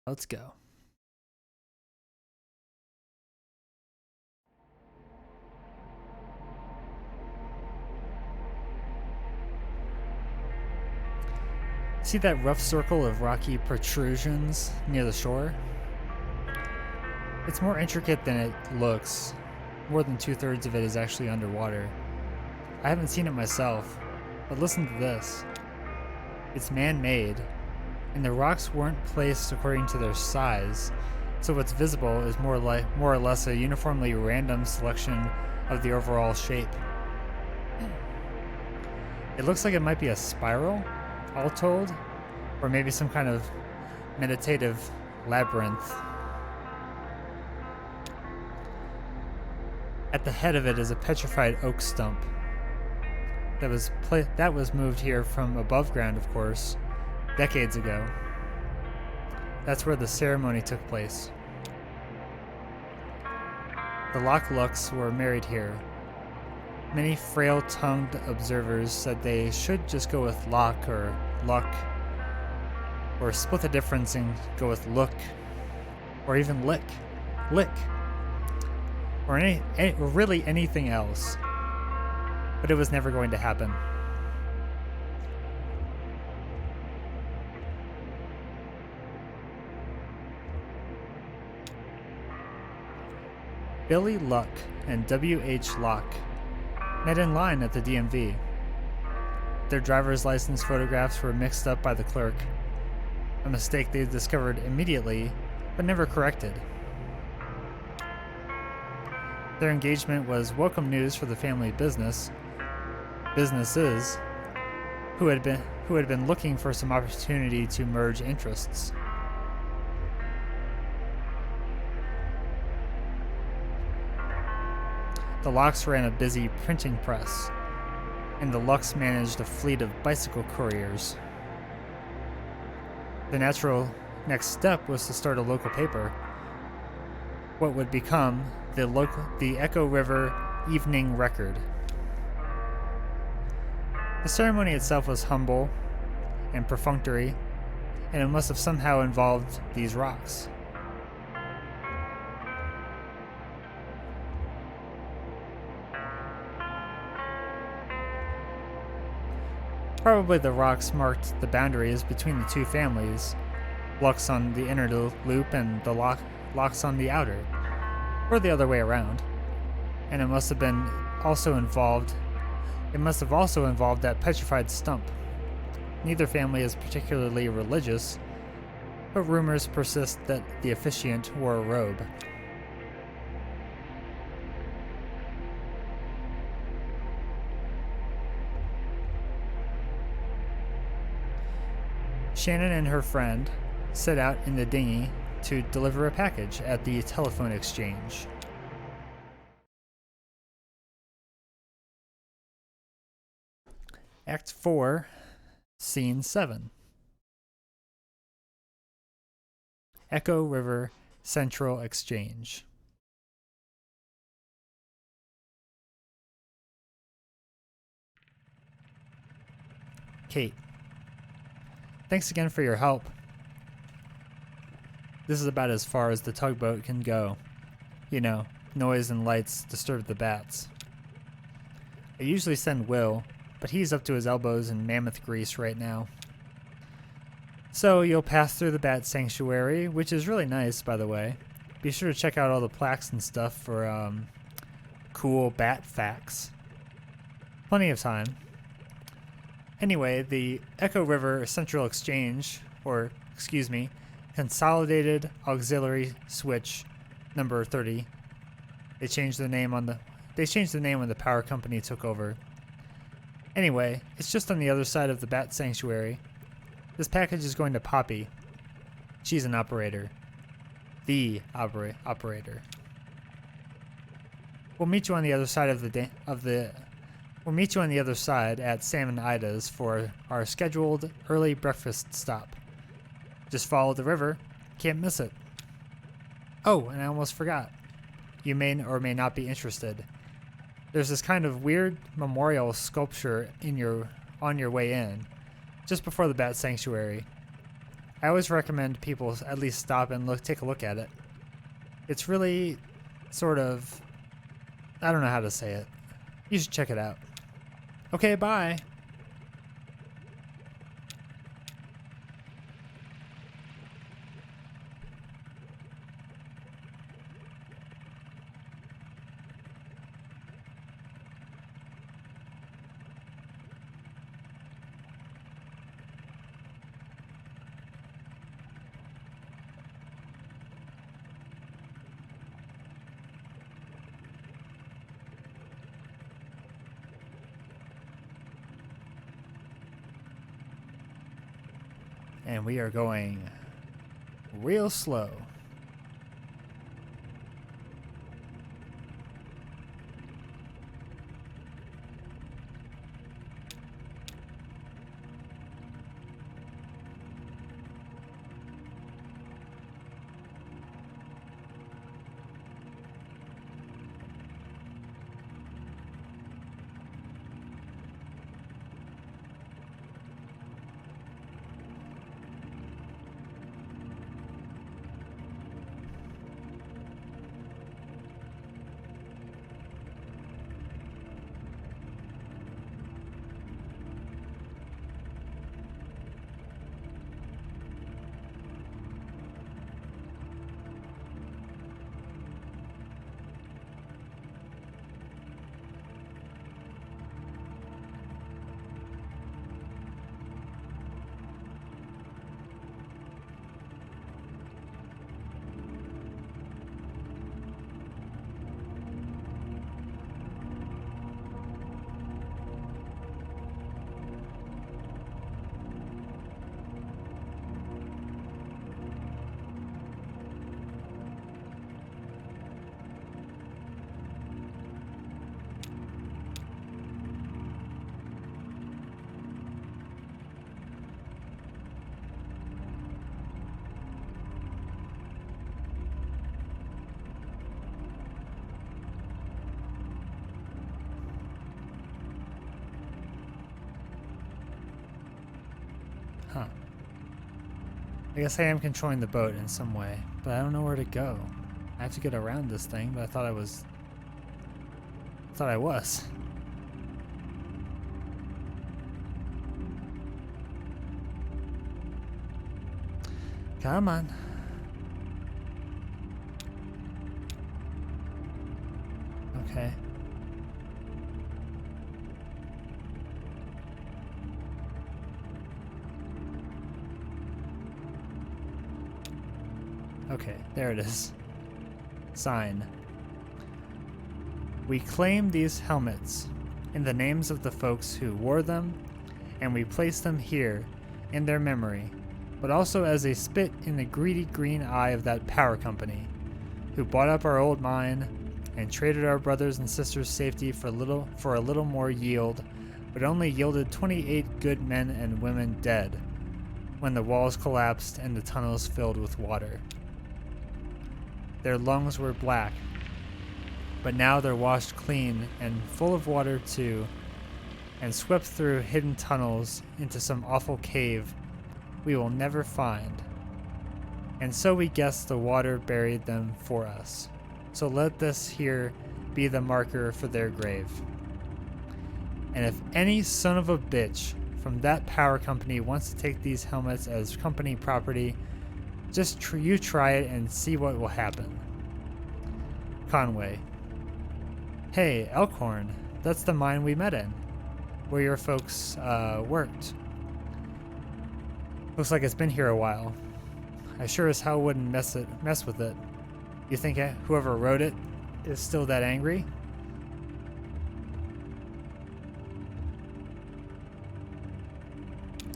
Let's go. See that rough circle of rocky protrusions near the shore? It's more intricate than it looks. More than 2/3 of it is actually underwater. I haven't seen it myself, but listen to this. It's man-made, and the rocks weren't placed according to their size, so what's visible is more or less a uniformly random selection of the overall shape. It looks like it might be a spiral, all told, or maybe some kind of meditative labyrinth. At the head of it is a petrified oak stump that was moved here from above ground, of course, decades ago. That's where the ceremony took place. The Lock-Lucks were married here. Many frail-tongued observers said they should just go with lock or luck, or split the difference and go with look, or even lick, or really anything else. But it was never going to happen. Billy Luck and W.H. Locke met in line at the DMV. Their driver's license photographs were mixed up by the clerk, a mistake they discovered immediately but never corrected. Their engagement was welcome news for the family businesses who had been looking for some opportunity to merge interests. The Locks ran a busy printing press, and the Lucks managed a fleet of bicycle couriers. The natural next step was to start a local paper, what would become the Echo River Evening Record. The ceremony itself was humble and perfunctory, and it must have somehow involved these rocks. Probably the rocks marked the boundaries between the two families, Lucks on the inner loop and the Locks on the outer, or the other way around. And it must have also involved that petrified stump. Neither family is particularly religious, but rumors persist that the officiant wore a robe. Shannon and her friend set out in the dinghy to deliver a package at the telephone exchange. Act 4, Scene 7. Echo River Central Exchange. Kate. Thanks again for your help. This is about as far as the tugboat can go. You know, noise and lights disturb the bats. I usually send Will, but he's up to his elbows in mammoth grease right now. So you'll pass through the bat sanctuary, which is really nice, by the way. Be sure to check out all the plaques and stuff for cool bat facts. Plenty of time. Anyway, the Echo River Central Exchange, or, Consolidated Auxiliary Switch number 30. They changed the name when the power company took over. Anyway, it's just on the other side of the bat sanctuary. This package is going to Poppy. She's an operator. The operator. We'll meet you on the other side We'll meet you on the other side at Sam and Ida's for our scheduled early breakfast stop. Just follow the river. Can't miss it. Oh, and I almost forgot. You may or may not be interested. There's this kind of weird memorial sculpture on your way in, just before the bat sanctuary. I always recommend people at least stop and take a look at it. It's really sort of, I don't know how to say it. You should check it out. Okay, bye. And we are going real slow. Huh. I guess I am controlling the boat in some way, but I don't know where to go. I have to get around this thing, but I thought I was. Come on. Okay. Okay, there it is. Sign. We claim these helmets in the names of the folks who wore them, and we place them here in their memory, but also as a spit in the greedy green eye of that power company, who bought up our old mine and traded our brothers and sisters' safety for a little more yield, but only yielded 28 good men and women dead when the walls collapsed and the tunnels filled with water. Their lungs were black, but now they're washed clean and full of water too, and swept through hidden tunnels into some awful cave we will never find. And so we guess the water buried them for us. So let this here be the marker for their grave. And if any son of a bitch from that power company wants to take these helmets as company property, just you try it and see what will happen. Conway. Hey, Elkhorn, that's the mine we met in, where your folks worked. Looks like it's been here a while. I sure as hell wouldn't mess with it. You think whoever wrote it is still that angry?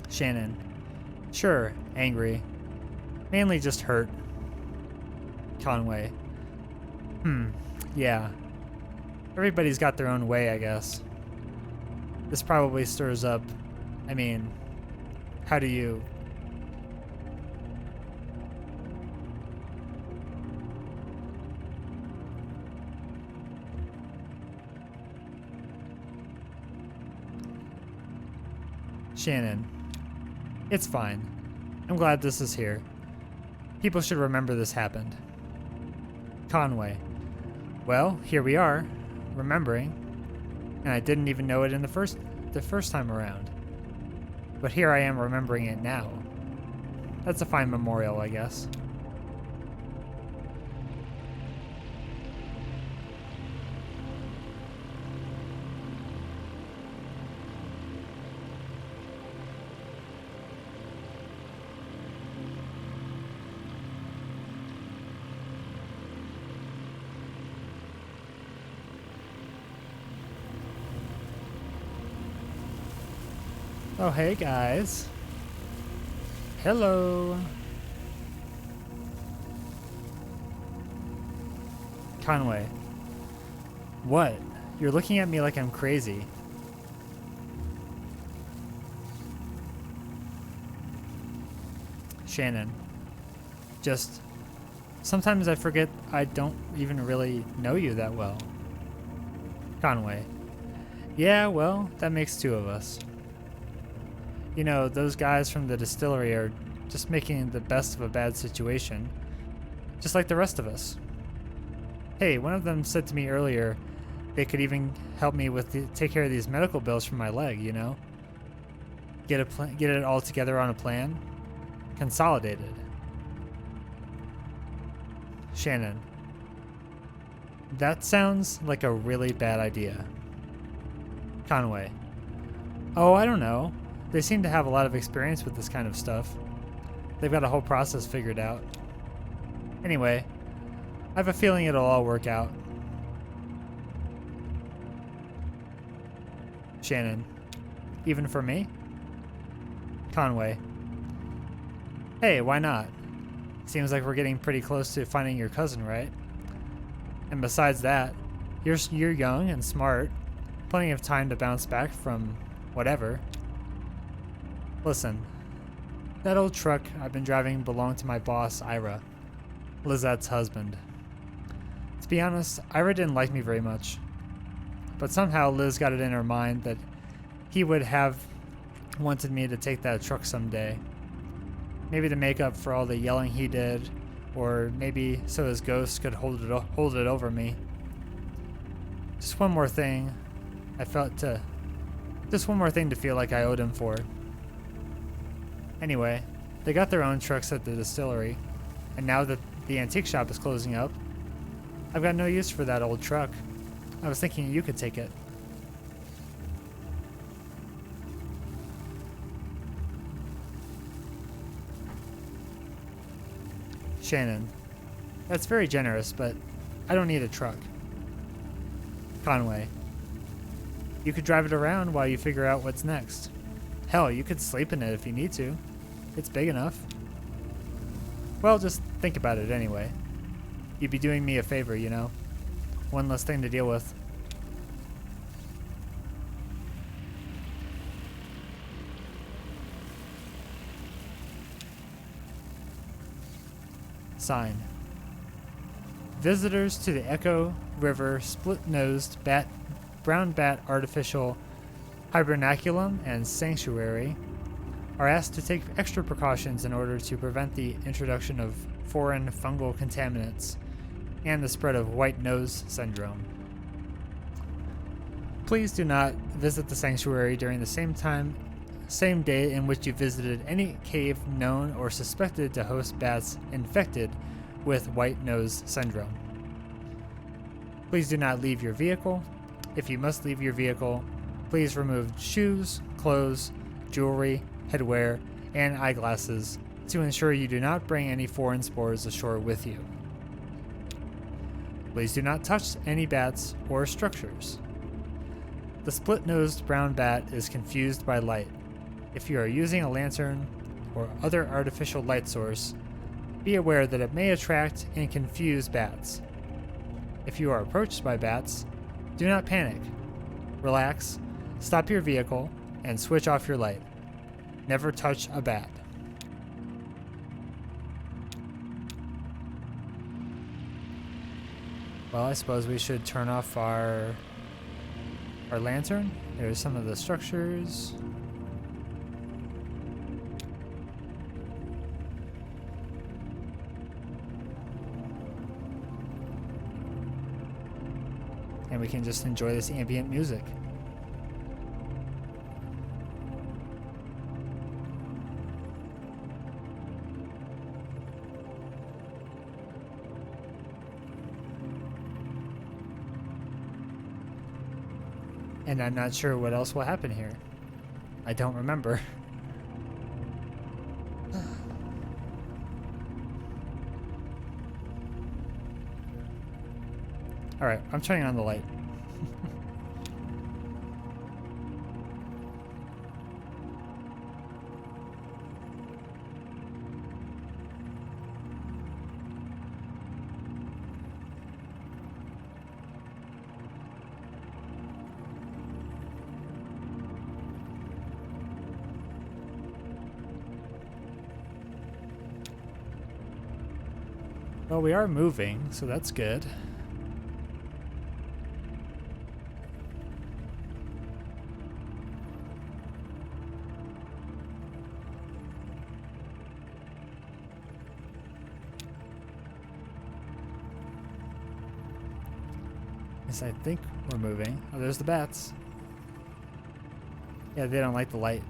Shannon. Sure, angry. Mainly just hurt. Conway. Yeah. Everybody's got their own way, I guess. This probably stirs up... I mean, how do you... Shannon. It's fine. I'm glad this is here. People should remember this happened. Conway. Well, here we are, remembering, and I didn't even know it in the first time around. But here I am remembering it now. That's a fine memorial, I guess. Oh, hey guys. Hello. Conway. What? You're looking at me like I'm crazy. Shannon. Just, sometimes I forget I don't even really know you that well. Conway. Yeah, well, that makes two of us. You know, those guys from the distillery are just making the best of a bad situation, just like the rest of us. Hey, one of them said to me earlier they could even help me with take care of these medical bills for my leg, you know? Get it all together on a plan. Consolidated. Shannon. That sounds like a really bad idea. Conway. Oh, I don't know. They seem to have a lot of experience with this kind of stuff. They've got a whole process figured out. Anyway, I have a feeling it'll all work out. Shannon. Even for me? Conway. Hey, why not? Seems like we're getting pretty close to finding your cousin, right? And besides that, you're young and smart. Plenty of time to bounce back from whatever. Listen, that old truck I've been driving belonged to my boss, Ira, Lizette's husband. To be honest, Ira didn't like me very much. But somehow Liz got it in her mind that he would have wanted me to take that truck someday. Maybe to make up for all the yelling he did, or maybe so his ghost could hold it over me. Just one more thing to feel like I owed him for. Anyway, they got their own trucks at the distillery, and now that the antique shop is closing up, I've got no use for that old truck. I was thinking you could take it. Shannon. That's very generous, but I don't need a truck. Conway. You could drive it around while you figure out what's next. Hell, you could sleep in it if you need to. It's big enough. Well, just think about it anyway. You'd be doing me a favor, you know? One less thing to deal with. Sign. Visitors to the Echo River split-nosed brown bat artificial hibernaculum and sanctuary are asked to take extra precautions in order to prevent the introduction of foreign fungal contaminants and the spread of white nose syndrome. Please do not visit the sanctuary during the same day in which you visited any cave known or suspected to host bats infected with white nose syndrome. Please do not leave your vehicle. If you must leave your vehicle, please remove shoes, clothes, jewelry, headwear, and eyeglasses to ensure you do not bring any foreign spores ashore with you. Please do not touch any bats or structures. The split-nosed brown bat is confused by light. If you are using a lantern or other artificial light source, be aware that it may attract and confuse bats. If you are approached by bats, do not panic. Relax, stop your vehicle, and switch off your light. Never touch a bat. Well, I suppose we should turn off our lantern. There's some of the structures. we can just enjoy this ambient music. And I'm not sure what else will happen here. I don't remember. Alright, I'm turning on the light. Well, we are moving, so that's good. Yes, I think we're moving. Oh, there's the bats. Yeah, they don't like the light.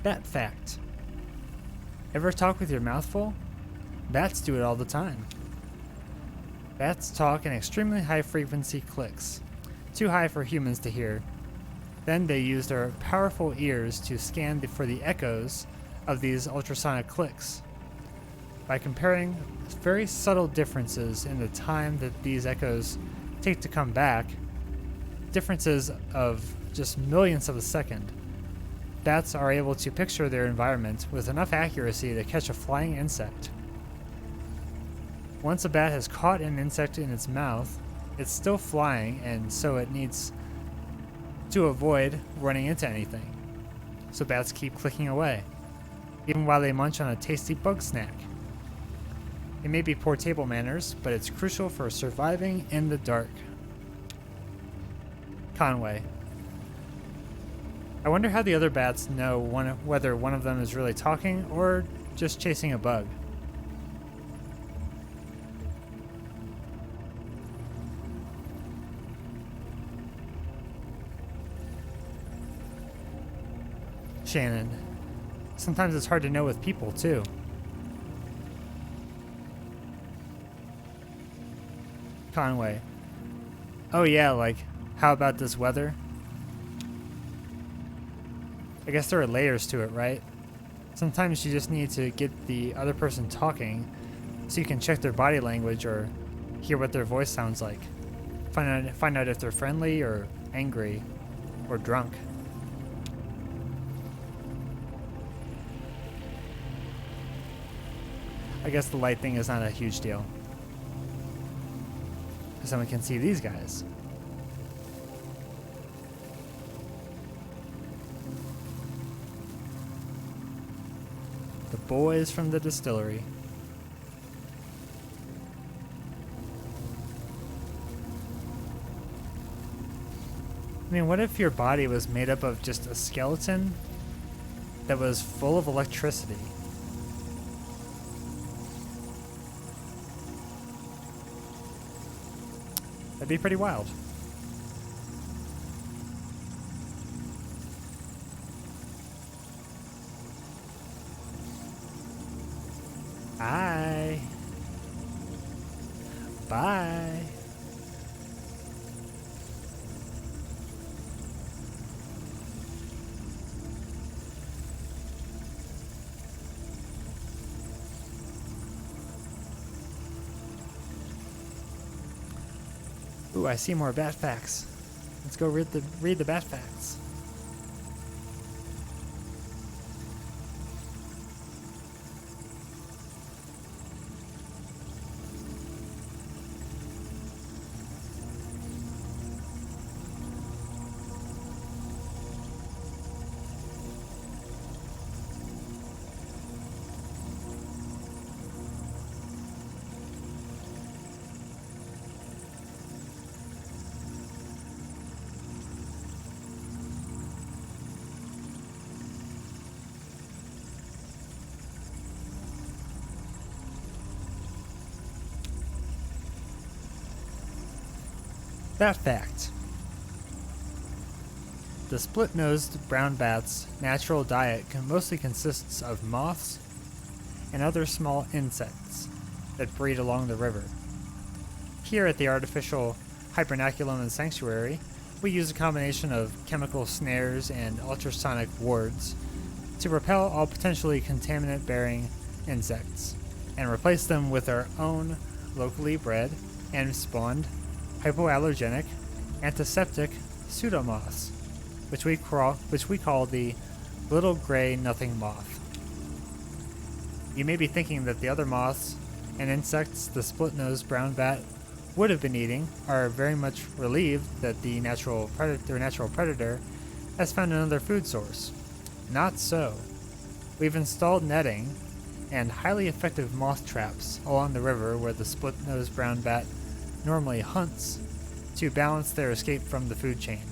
Bat fact. Ever talk with your mouth full? Bats do it all the time. Bats talk in extremely high frequency clicks, too high for humans to hear. Then they use their powerful ears to scan for the echoes of these ultrasonic clicks. By comparing very subtle differences in the time that these echoes take to come back, differences of just millionths of a second, bats are able to picture their environment with enough accuracy to catch a flying insect. Once a bat has caught an insect in its mouth, it's still flying, and so it needs to avoid running into anything. So bats keep clicking away, even while they munch on a tasty bug snack. It may be poor table manners, but it's crucial for surviving in the dark. Conway. I wonder how the other bats know whether one of them is really talking or just chasing a bug. Shannon. Sometimes it's hard to know with people, too. Conway. Oh yeah, like, how about this weather? I guess there are layers to it, right? Sometimes you just need to get the other person talking so you can check their body language or hear what their voice sounds like. Find out if they're friendly or angry or drunk. I guess the light thing is not a huge deal. Someone can see these guys. boys from the distillery. I mean, what if your body was made up of just a skeleton that was full of electricity? That'd be pretty wild. Hi. Bye. Ooh, I see more bat facts. Let's go read the bat facts. Bat fact. The split-nosed brown bat's natural diet mostly consists of moths and other small insects that breed along the river. Here at the artificial hibernaculum and sanctuary, we use a combination of chemical snares and ultrasonic wards to repel all potentially contaminant-bearing insects and replace them with our own locally bred and spawned hypoallergenic antiseptic pseudomoths, which we call the little gray nothing moth. You may be thinking that the other moths and insects the split-nosed brown bat would have been eating are very much relieved that their natural predator has found another food source. Not so. We've installed netting and highly effective moth traps along the river where the split-nosed brown bat normally hunts to balance their escape from the food chain.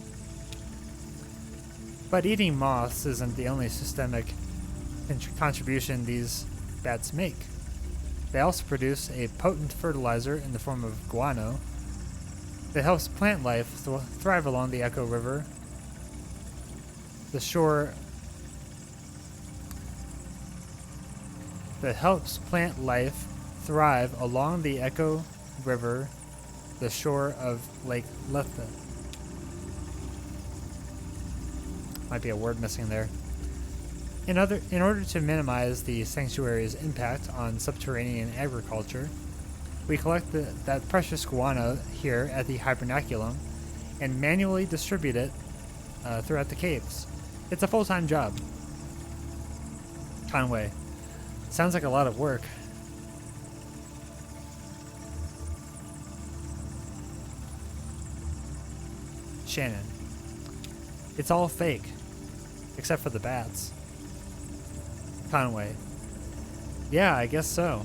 But eating moths isn't the only systemic contribution these bats make. They also produce a potent fertilizer in the form of guano that helps plant life thrive along the Echo River, the shore that helps plant life thrive along the Echo River, the shore of Lake Lethe. Might be a word missing there. In order to minimize the sanctuary's impact on subterranean agriculture, we collect that precious guano here at the hibernaculum and manually distribute it throughout the caves. It's a full-time job. Conway. Sounds like a lot of work. Shannon. It's all fake, except for the bats. Conway. Yeah, I guess so.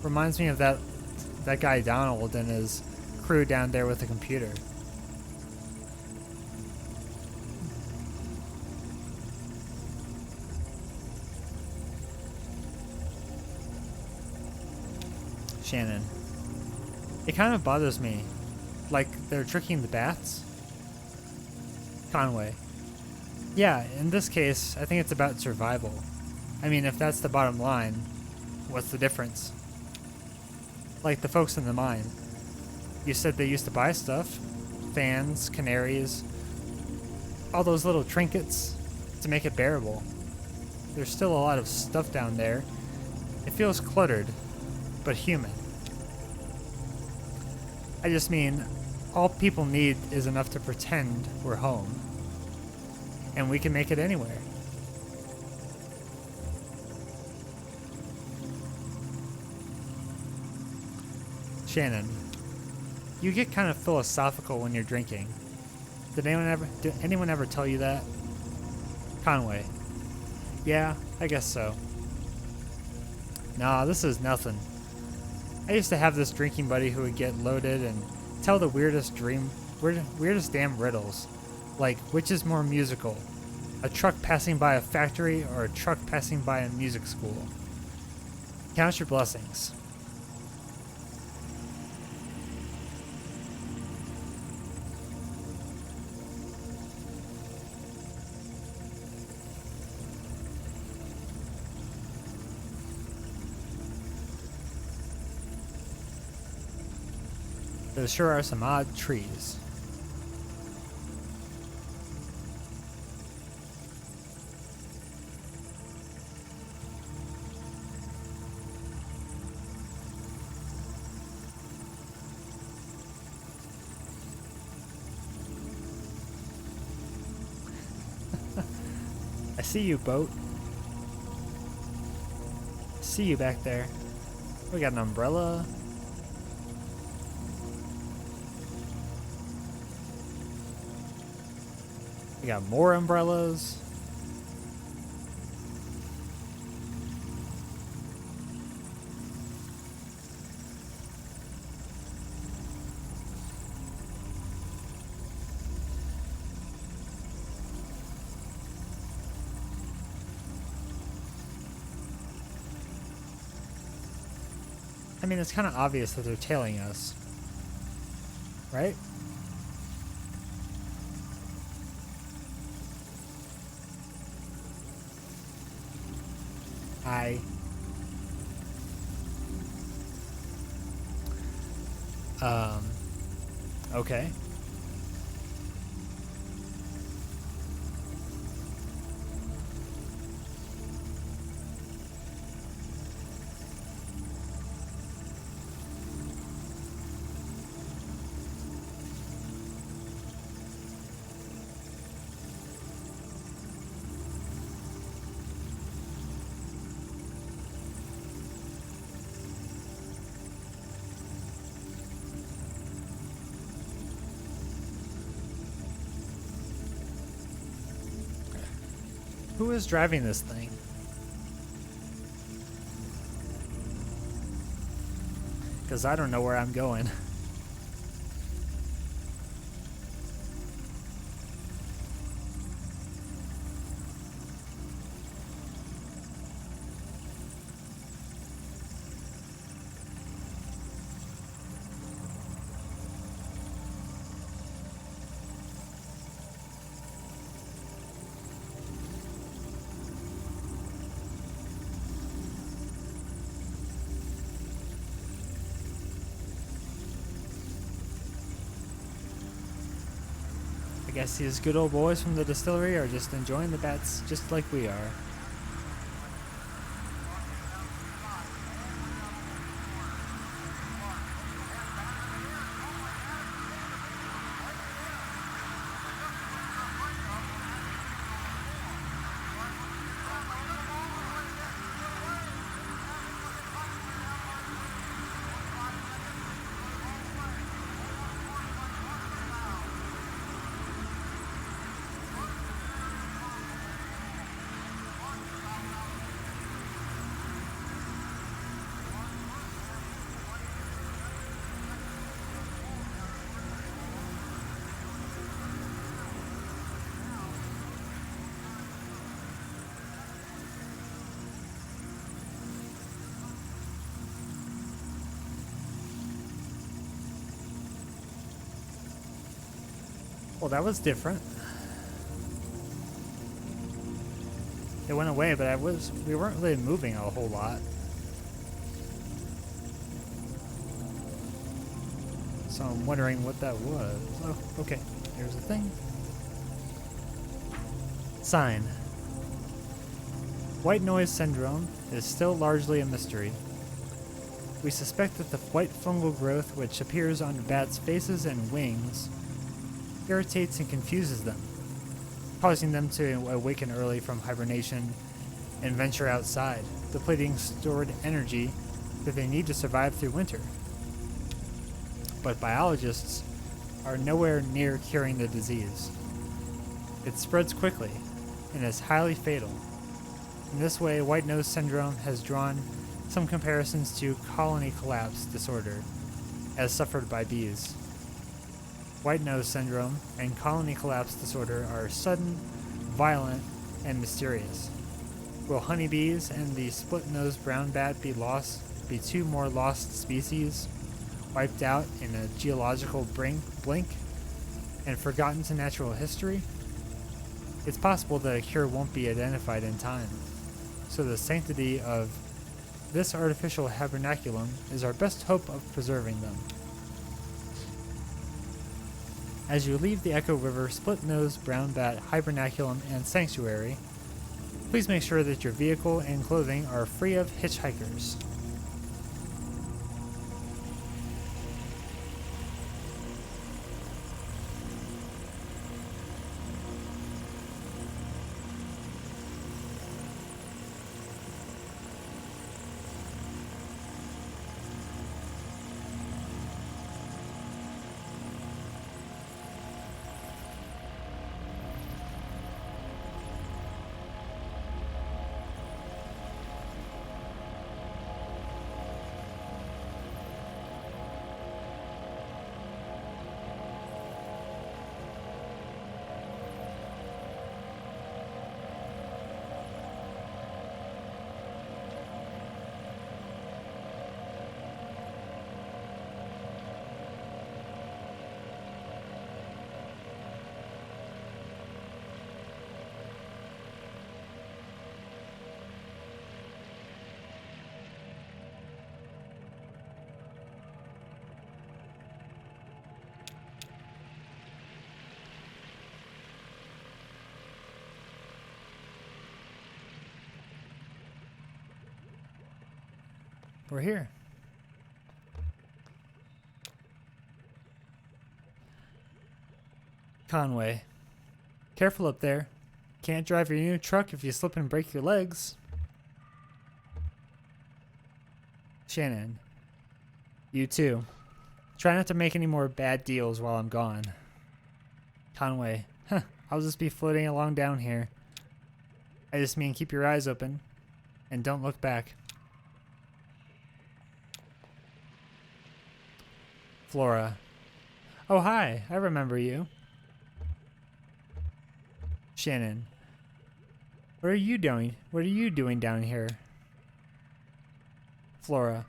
Reminds me of that guy Donald and his crew down there with the computer. Shannon. It kind of bothers me. Like they're tricking the bats? Conway. Yeah, in this case, I think it's about survival. I mean, if that's the bottom line, what's the difference? Like the folks in the mine. You said they used to buy stuff. Fans, canaries, all those little trinkets to make it bearable. There's still a lot of stuff down there. It feels cluttered, but human. I just mean, all people need is enough to pretend we're home. And we can make it anywhere. Shannon, you get kind of philosophical when you're drinking. Did anyone ever tell you that? Conway. Yeah, I guess so. Nah, this is nothing. I used to have this drinking buddy who would get loaded and tell the weirdest damn riddles. Like, which is more musical? A truck passing by a factory or a truck passing by a music school? Count your blessings. There sure are some odd trees. I see you, boat. See you back there. We got an umbrella. We got more umbrellas. I mean, it's kind of obvious that they're tailing us, right? Okay. Who is driving this thing? Because I don't know where I'm going. I guess these good old boys from the distillery are just enjoying the bats just like we are. Well, that was different. It went away, but we weren't really moving a whole lot. So I'm wondering what that was. Oh, okay. Here's the thing. Sign. White noise syndrome is still largely a mystery. We suspect that the white fungal growth which appears on bats' faces and wings irritates and confuses them, causing them to awaken early from hibernation and venture outside, depleting stored energy that they need to survive through winter. But biologists are nowhere near curing the disease. It spreads quickly and is highly fatal. In this way, white nose syndrome has drawn some comparisons to colony collapse disorder, as suffered by bees. White nose syndrome and colony collapse disorder are sudden, violent, and mysterious. Will honeybees and the split-nosed brown bat be two more lost species, wiped out in a geological blink and forgotten to natural history? It's possible that a cure won't be identified in time, so the sanctity of this artificial hibernaculum is our best hope of preserving them. As you leave the Echo River split-nosed brown bat hibernaculum and sanctuary, please make sure that your vehicle and clothing are free of hitchhikers. We're here. Conway. Careful up there. Can't drive your new truck if you slip and break your legs. Shannon. You too. Try not to make any more bad deals while I'm gone. Conway. I'll just be floating along down here. I just mean keep your eyes open and don't look back. Flora. Oh, hi. I remember you. Shannon. What are you doing? What are you doing down here? Flora.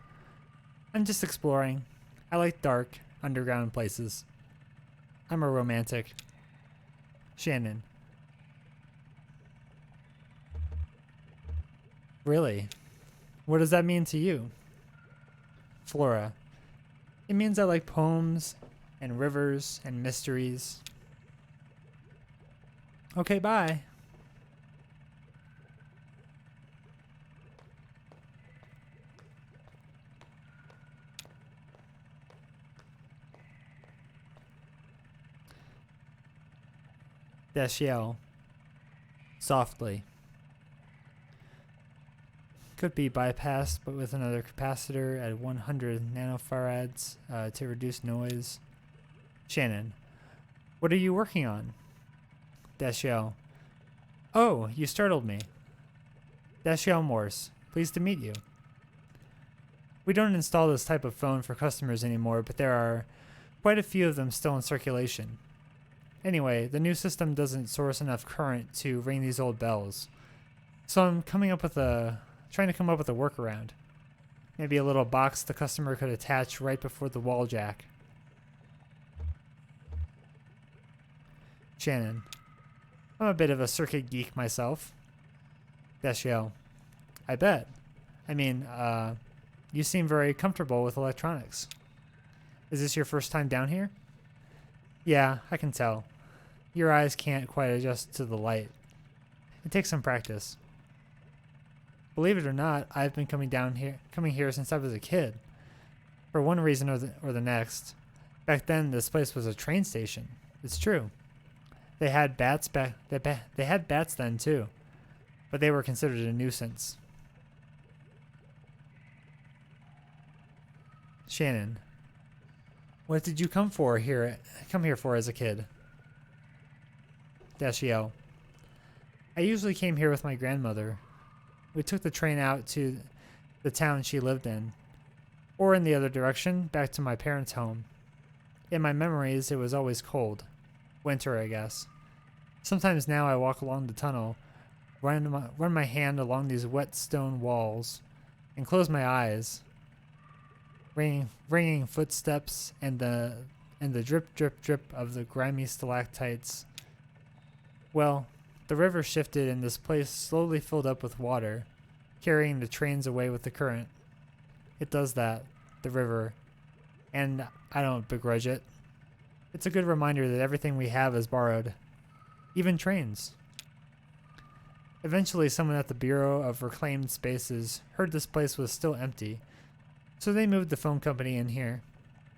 I'm just exploring. I like dark, underground places. I'm a romantic. Shannon. Really? What does that mean to you? Flora. It means I like poems and rivers and mysteries. Okay, bye. Dashiell. Softly. Could be bypassed, but with another capacitor at 100 nanofarads to reduce noise. Shannon. What are you working on? Dashiell. Oh, you startled me. Dashiell Morse. Pleased to meet you. We don't install this type of phone for customers anymore, but there are quite a few of them still in circulation. Anyway, the new system doesn't source enough current to ring these old bells. So I'm trying to come up with a workaround. Maybe a little box the customer could attach right before the wall jack. Shannon. I'm a bit of a circuit geek myself. Dashiell. I bet. I mean, you seem very comfortable with electronics. Is this your first time down here? Yeah, I can tell. Your eyes can't quite adjust to the light. It takes some practice. Believe it or not, I've been coming here since I was a kid. For one reason or the next. Back then, this place was a train station. It's true. They had bats they had bats then too, but they were considered a nuisance. Shannon. What did you come here for as a kid? Dashiell. I usually came here with my grandmother. We took the train out to the town she lived in, or in the other direction, back to my parents' home. In my memories, it was always cold. Winter, I guess. Sometimes now I walk along the tunnel, run my hand along these wet stone walls, and close my eyes, ringing footsteps and the drip, drip, drip of the grimy stalactites. Well, the river shifted and this place slowly filled up with water, carrying the trains away with the current. It does that, the river, and I don't begrudge it. It's a good reminder that everything we have is borrowed, even trains. Eventually, someone at the Bureau of Reclaimed Spaces heard this place was still empty, so they moved the phone company in here.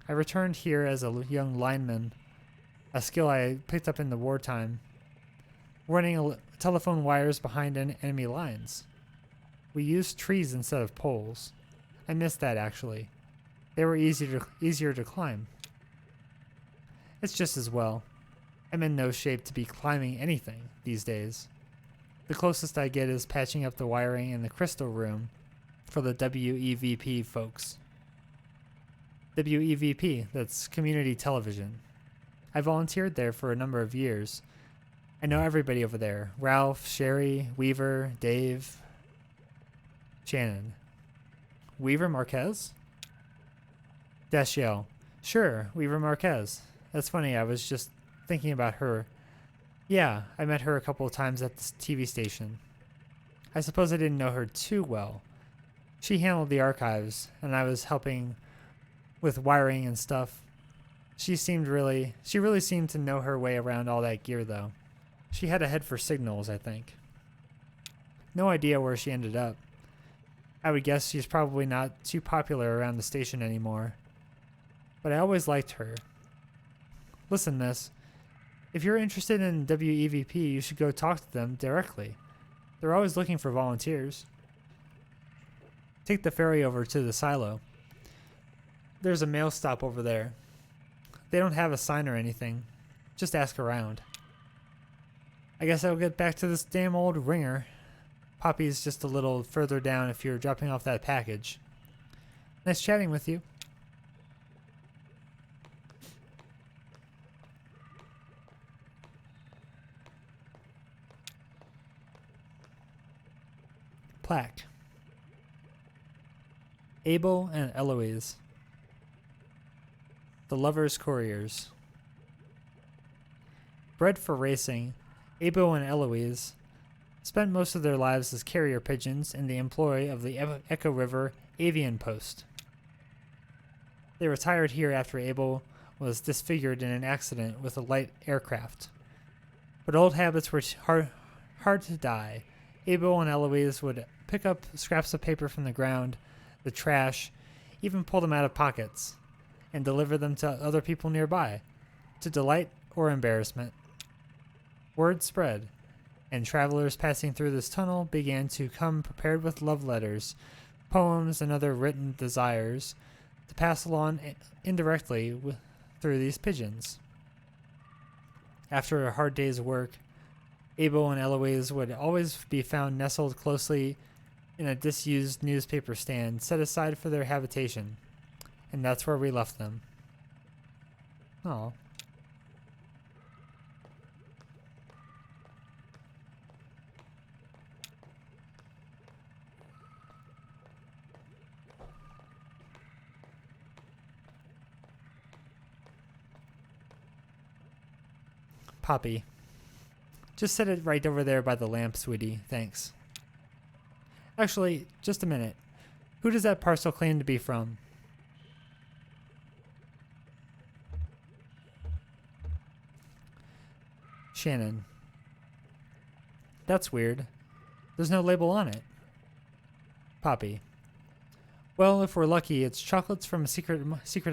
I returned here as a young lineman, a skill I picked up in the wartime, running telephone wires behind enemy lines. We used trees instead of poles. I missed that, actually. They were easier to climb. It's just as well. I'm in no shape to be climbing anything these days. The closest I get is patching up the wiring in the crystal room for the WEVP folks. WEVP, that's community television. I volunteered there for a number of years. I know everybody over there. Ralph, Sherry, Weaver, Dave, Shannon. Weaver Marquez? Dashiell. Sure, Weaver Marquez. That's funny, I was just thinking about her. Yeah, I met her a couple of times at the TV station. I suppose I didn't know her too well. She handled the archives, and I was helping with wiring and stuff. She really seemed to know her way around all that gear, though. She had a head for signals, I think. No idea where she ended up. I would guess she's probably not too popular around the station anymore. But I always liked her. Listen, miss. If you're interested in WEVP, you should go talk to them directly. They're always looking for volunteers. Take the ferry over to the silo. There's a mail stop over there. They don't have a sign or anything. Just ask around. I guess I'll get back to this damn old ringer. Poppy's just a little further down if you're dropping off that package. Nice chatting with you. Plaque. Abel and Eloise. The Lovers' Couriers. Bred for racing, Abel and Eloise spent most of their lives as carrier pigeons in the employ of the Echo River Avian Post. They retired here after Abel was disfigured in an accident with a light aircraft. But old habits were hard to die. Abel and Eloise would pick up scraps of paper from the ground, the trash, even pull them out of pockets, and deliver them to other people nearby, to delight or embarrassment. Word spread, and travelers passing through this tunnel began to come prepared with love letters, poems, and other written desires to pass along indirectly through these pigeons. After a hard day's work, Abel and Eloise would always be found nestled closely in a disused newspaper stand set aside for their habitation, and that's where we left them. Oh. Poppy. Just set it right over there by the lamp, sweetie. Thanks. Actually, just a minute. Who does that parcel claim to be from? Shannon. That's weird. There's no label on it. Poppy. Well, if we're lucky, it's chocolates from a secret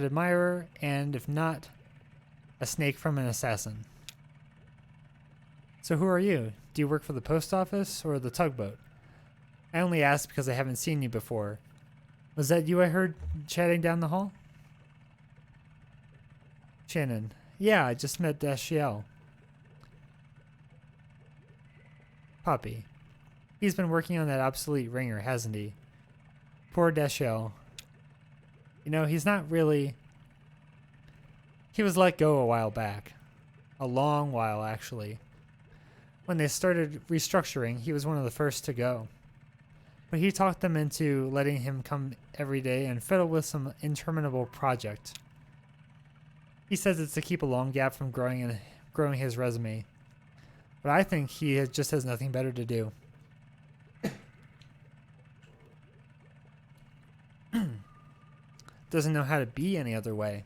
admirer, and if not, a snake from an assassin. So who are you? Do you work for the post office or the tugboat? I only asked because I haven't seen you before. Was that you I heard chatting down the hall? Shannon. Yeah, I just met Dashiell. Poppy. He's been working on that obsolete ringer, hasn't he? Poor Deschel. You know, he's not really... He was let go a while back. A long while, actually. When they started restructuring, he was one of the first to go. But he talked them into letting him come every day and fiddle with some interminable project. He says it's to keep a long gap from growing his resume. But I think he just has nothing better to do. Doesn't know how to be any other way.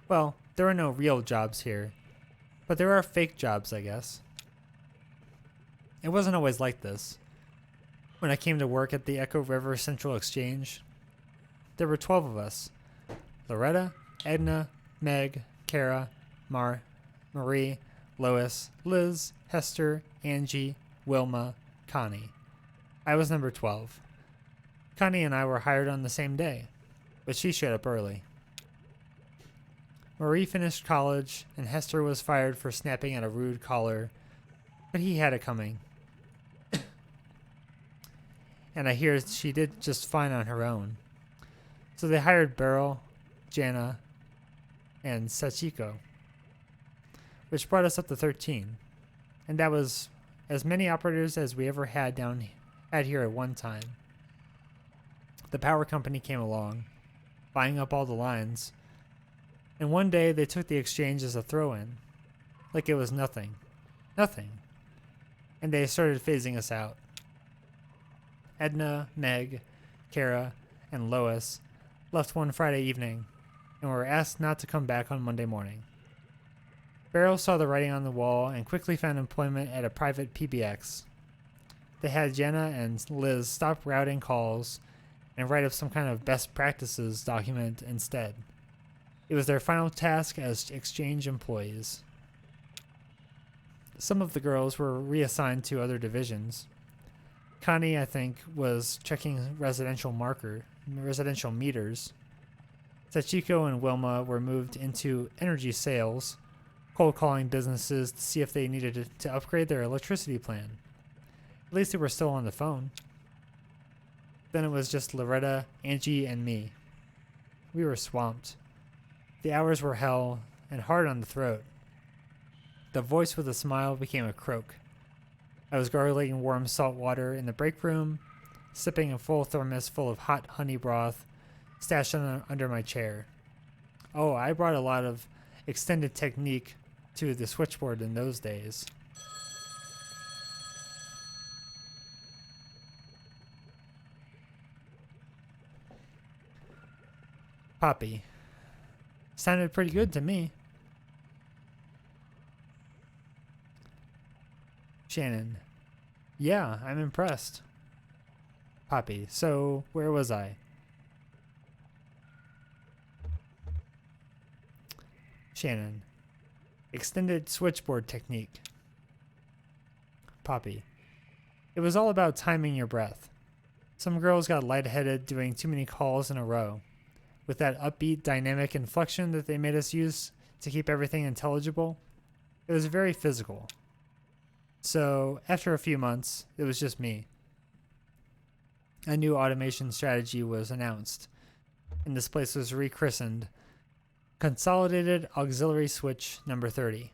Well, there are no real jobs here, but there are fake jobs, I guess. It wasn't always like this. When I came to work at the Echo River Central Exchange, there were 12 of us. Loretta, Edna, Meg, Kara, Marie, Lois, Liz, Hester, Angie, Wilma, Connie. I was number 12. Connie and I were hired on the same day, but she showed up early. Marie finished college, and Hester was fired for snapping at a rude caller, but he had it coming. And I hear she did just fine on her own. So they hired Beryl, Jana, and Sachiko, which brought us up to 13. And that was as many operators as we ever had here at one time. The power company came along, buying up all the lines, and one day they took the exchange as a throw-in, like it was nothing. Nothing. And they started phasing us out. Edna, Meg, Kara, and Lois left one Friday evening and were asked not to come back on Monday morning. Beryl saw the writing on the wall and quickly found employment at a private PBX. They had Jenna and Liz stop routing calls and write up some kind of best practices document instead. It was their final task as exchange employees. Some of the girls were reassigned to other divisions. Connie, I think, was checking residential meters. Sachiko and Wilma were moved into energy sales, cold calling businesses to see if they needed to upgrade their electricity plan. At least they were still on the phone. Then it was just Loretta, Angie, and me. We were swamped. The hours were hell and hard on the throat. The voice with a smile became a croak. I was gargling warm salt water in the break room, sipping a full thermos full of hot honey broth stashed under my chair. Oh, I brought a lot of extended technique to the switchboard in those days. Poppy. Sounded pretty good to me. Shannon. Yeah, I'm impressed. Poppy. So, where was I? Shannon. Extended switchboard technique. Poppy. It was all about timing your breath. Some girls got lightheaded doing too many calls in a row, with that upbeat dynamic inflection that they made us use to keep everything intelligible. It was very physical. So, after a few months, it was just me. A new automation strategy was announced, and this place was rechristened Consolidated Auxiliary Switch number 30.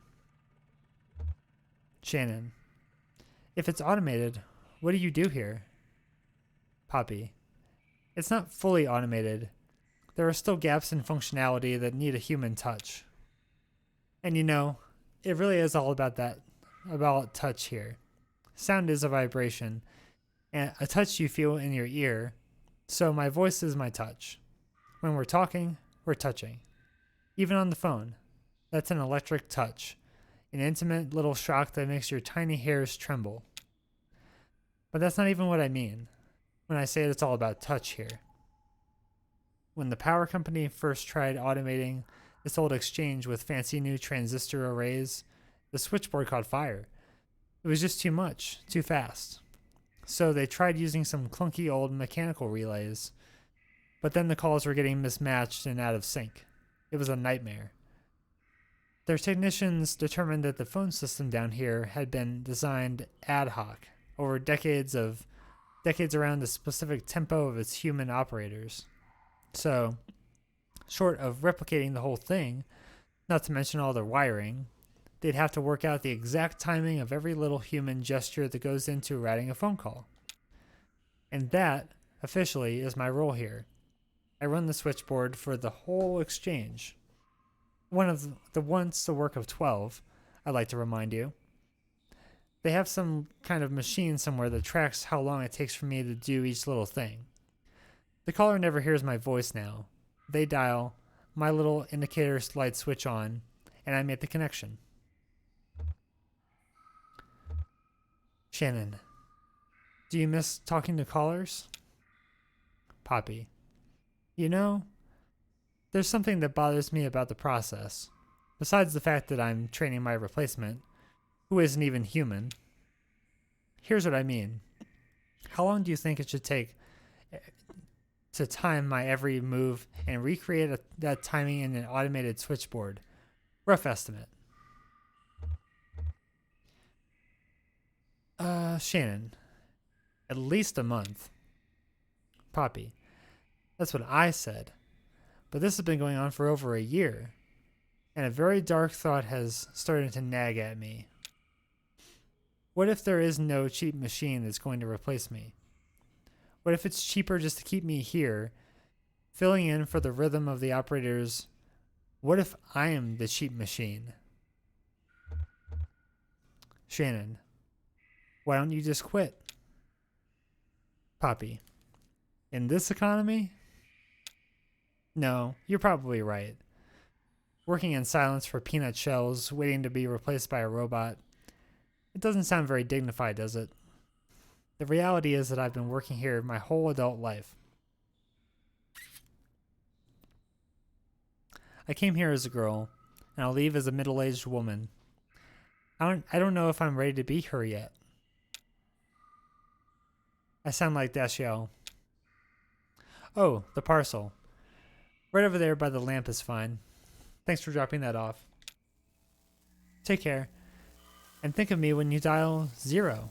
Shannon. If it's automated, what do you do here? Poppy. It's not fully automated. There are still gaps in functionality that need a human touch. And you know, it really is all about touch here. Sound is a vibration, and a touch you feel in your ear, so my voice is my touch. When we're talking, we're touching. Even on the phone, that's an electric touch, an intimate little shock that makes your tiny hairs tremble. But that's not even what I mean when I say it's all about touch here. When the power company first tried automating this old exchange with fancy new transistor arrays, the switchboard caught fire. It was just too much, too fast. So they tried using some clunky old mechanical relays, but then the calls were getting mismatched and out of sync. It was a nightmare. Their technicians determined that the phone system down here had been designed ad hoc over decades decades around the specific tempo of its human operators. So, short of replicating the whole thing, not to mention all their wiring, they'd have to work out the exact timing of every little human gesture that goes into routing a phone call. And that, officially, is my role here. I run the switchboard for the whole exchange. One of the once the work of 12, I'd like to remind you. They have some kind of machine somewhere that tracks how long it takes for me to do each little thing. The caller never hears my voice now. They dial, my little indicator lights switch on, and I make the connection. Shannon, do you miss talking to callers? Poppy, you know, there's something that bothers me about the process, besides the fact that I'm training my replacement, who isn't even human. Here's what I mean. How long do you think it should take to time my every move and recreate that timing in an automated switchboard? Rough estimate. Shannon, at least a month. Poppy, that's what I said. But this has been going on for over a year, and a very dark thought has started to nag at me. What if there is no cheap machine that's going to replace me? What if it's cheaper just to keep me here, filling in for the rhythm of the operators? What if I am the cheap machine? Shannon, why don't you just quit? Poppy, in this economy? No, you're probably right. Working in silence for peanut shells, waiting to be replaced by a robot. It doesn't sound very dignified, does it? The reality is that I've been working here my whole adult life. I came here as a girl, and I'll leave as a middle-aged woman. I don't know if I'm ready to be her yet. I sound like Dashiell. Oh, the parcel. Right over there by the lamp is fine. Thanks for dropping that off. Take care. And think of me when you dial 0.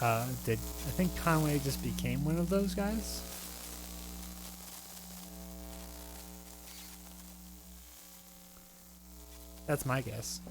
I think Conway just became one of those guys? That's my guess.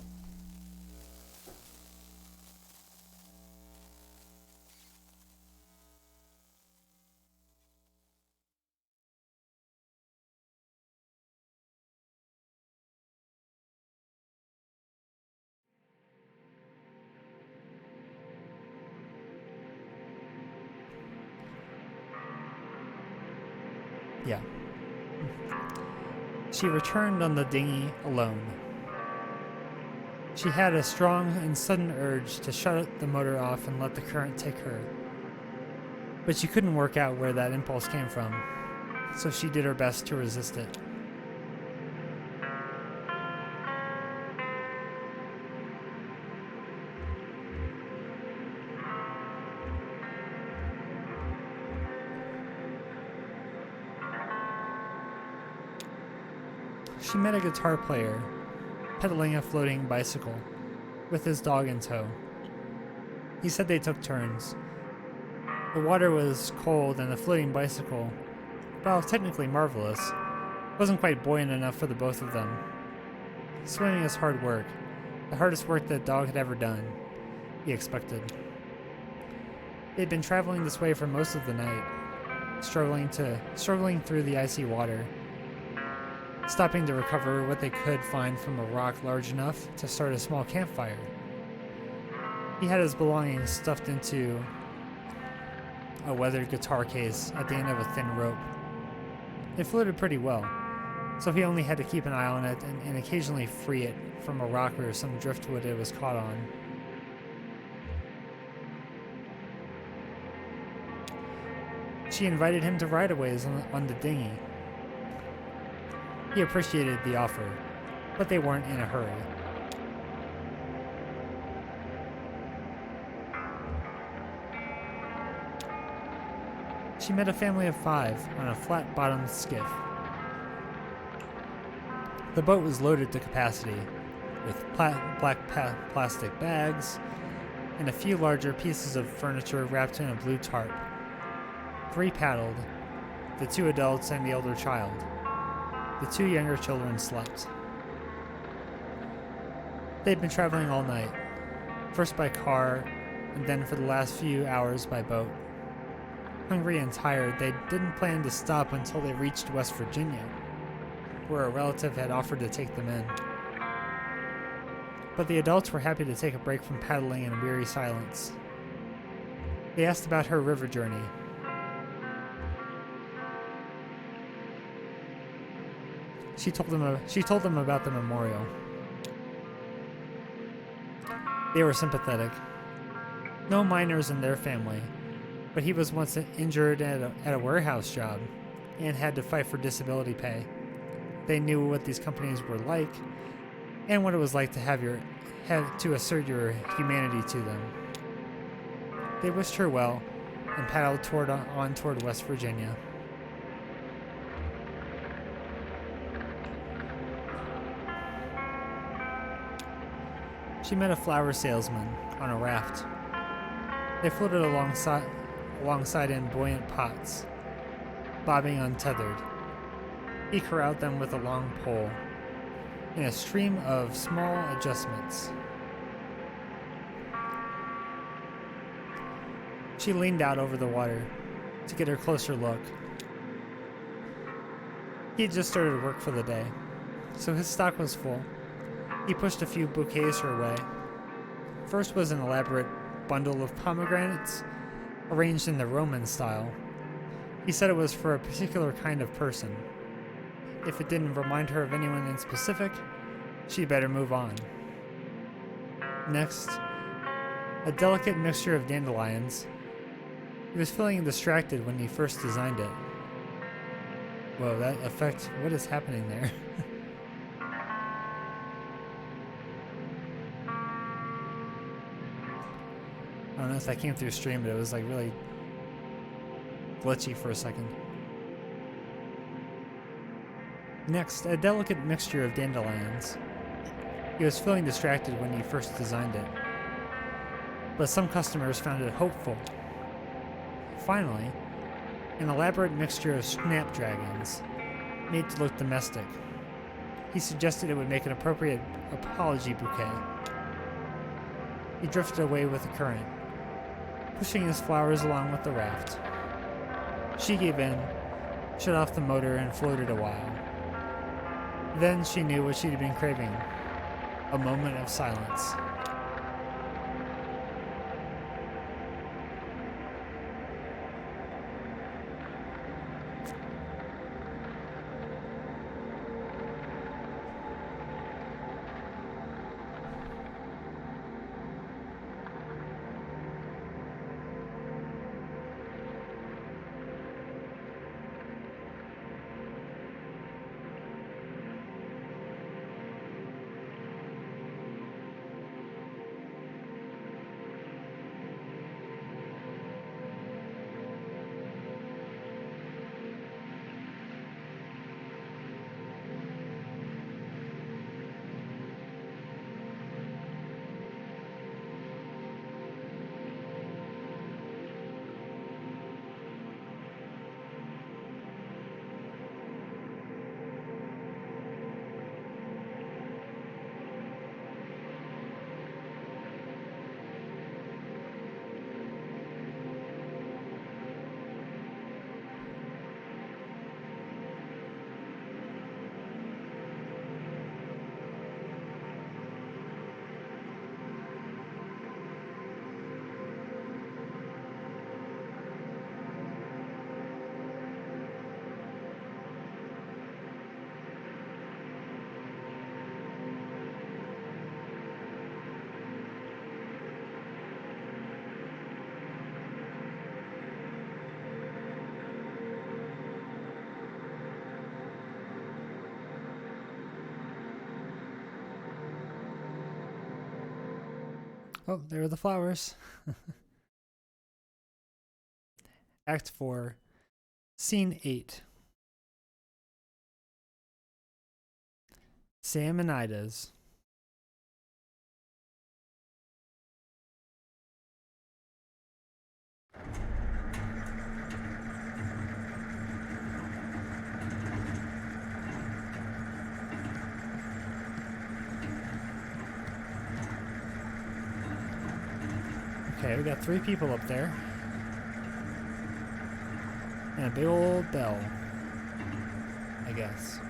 Yeah. She returned on the dinghy alone. She had a strong and sudden urge to shut the motor off and let the current take her. But she couldn't work out where that impulse came from, so she did her best to resist it. She met a guitar player pedaling a floating bicycle with his dog in tow. He said they took turns. The water was cold and the floating bicycle, while technically marvelous, wasn't quite buoyant enough for the both of them. Swimming is hard work, the hardest work that dog had ever done, he expected. They'd been traveling this way for most of the night, struggling through the icy water, stopping to recover what they could find from a rock large enough to start a small campfire. He had his belongings stuffed into a weathered guitar case at the end of a thin rope. It floated pretty well, so he only had to keep an eye on it and occasionally free it from a rock or some driftwood it was caught on. She invited him to ride-aways on the dinghy. He appreciated the offer, but they weren't in a hurry. She met a family of 5 on a flat-bottomed skiff. The boat was loaded to capacity, with plastic bags and a few larger pieces of furniture wrapped in a blue tarp. 3 paddled, the 2 adults and the older child. The 2 younger children slept. They'd been traveling all night, first by car, and then for the last few hours by boat. Hungry and tired, they didn't plan to stop until they reached West Virginia, where a relative had offered to take them in. But the adults were happy to take a break from paddling in weary silence. They asked about her river journey. She told them about the memorial. They were sympathetic. No minors in their family, but he was once injured at a warehouse job and had to fight for disability pay. They knew what these companies were like and what it was like to have to assert your humanity to them. They wished her well and paddled toward West Virginia. She met a flower salesman on a raft. They floated alongside in buoyant pots, bobbing untethered. He corralled them with a long pole, in a stream of small adjustments. She leaned out over the water to get a closer look. He had just started work for the day, so his stock was full. He pushed a few bouquets her way. First was an elaborate bundle of pomegranates, arranged in the Roman style. He said it was for a particular kind of person. If it didn't remind her of anyone in specific, she'd better move on. Next, a delicate mixture of dandelions. He was feeling distracted when he first designed it. Whoa, that effect, what is happening there? I don't know if that came through stream, but it was like really glitchy for a second. Next, a delicate mixture of dandelions. He was feeling distracted when he first designed it, but some customers found it hopeful. Finally, an elaborate mixture of snapdragons, made to look domestic. He suggested it would make an appropriate apology bouquet. He drifted away with the current, pushing his flowers along with the raft. She gave in, shut off the motor, and floated a while. Then she knew what she'd been craving, a moment of silence. Oh, there are the flowers. Act 4, Scene 8. Sam and Ida's. Okay, we got 3 people up there. And a big old bell, I guess.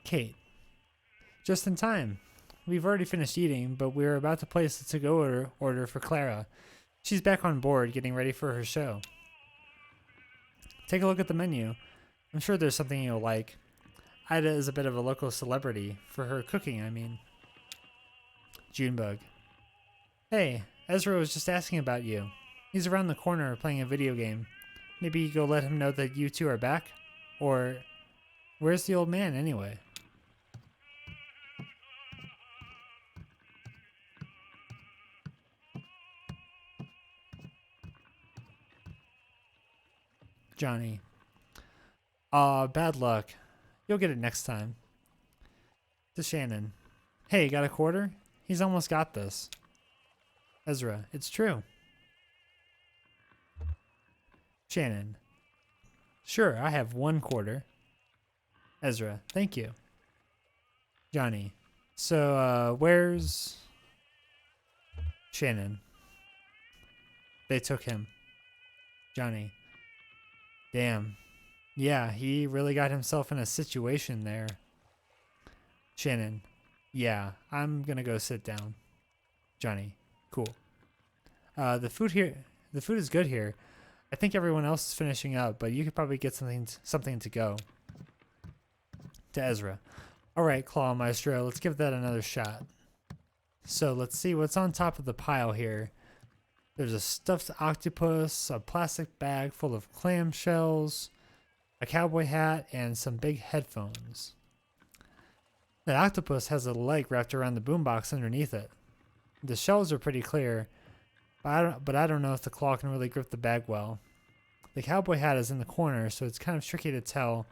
Kate. Just in time. We've already finished eating, but we're about to place a to-go order for Clara. She's back on board, getting ready for her show. Take a look at the menu. I'm sure there's something you'll like. Ida is a bit of a local celebrity, for her cooking, I mean. Junebug. Hey, Ezra was just asking about you. He's around the corner playing a video game. Maybe you go let him know that you two are back? Or, where's the old man anyway? Johnny. Aw, bad luck. You'll get it next time. To Shannon. Hey, got a quarter? He's almost got this. Ezra. It's true. Shannon. Sure, I have 1 quarter. Ezra. Thank you. Johnny. So, where's... Shannon. They took him. Johnny. Damn. Yeah, he really got himself in a situation there. Shannon. Yeah, I'm gonna go sit down. Johnny. Cool. The food is good here. I think everyone else is finishing up, but you could probably get something to go. To Ezra. Alright, Claw Maestro, let's give that another shot. So let's see what's on top of the pile here. There's a stuffed octopus, a plastic bag full of clamshells, a cowboy hat, and some big headphones. That octopus has a leg wrapped around the boombox underneath it. The shells are pretty clear, but I don't know if the claw can really grip the bag well. The cowboy hat is in the corner, so it's kind of tricky to tell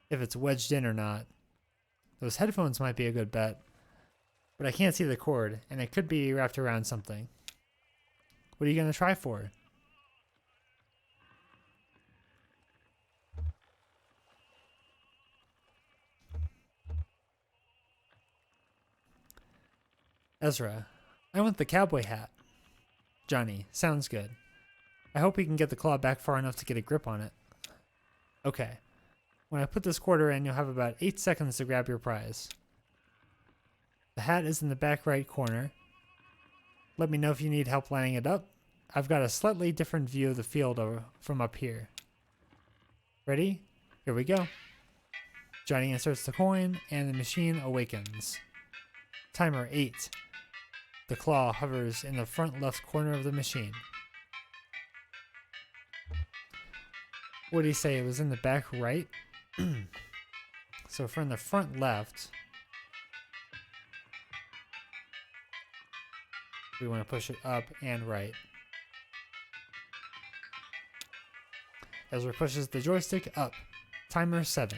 if it's wedged in or not. Those headphones might be a good bet, but I can't see the cord, and it could be wrapped around something. What are you going to try for? Ezra. I want the cowboy hat. Johnny. Sounds good. I hope we can get the claw back far enough to get a grip on it. Okay. When I put this quarter in, you'll have about 8 seconds to grab your prize. The hat is in the back right corner. Let me know if you need help lining it up. I've got a slightly different view of the field from up here. Ready? Here we go. Johnny inserts the coin, and the machine awakens. Timer 8. The claw hovers in the front left corner of the machine. What do you say? It was in the back right? So from the front left, we want to push it up and right. Ezra pushes the joystick up. Timer 7.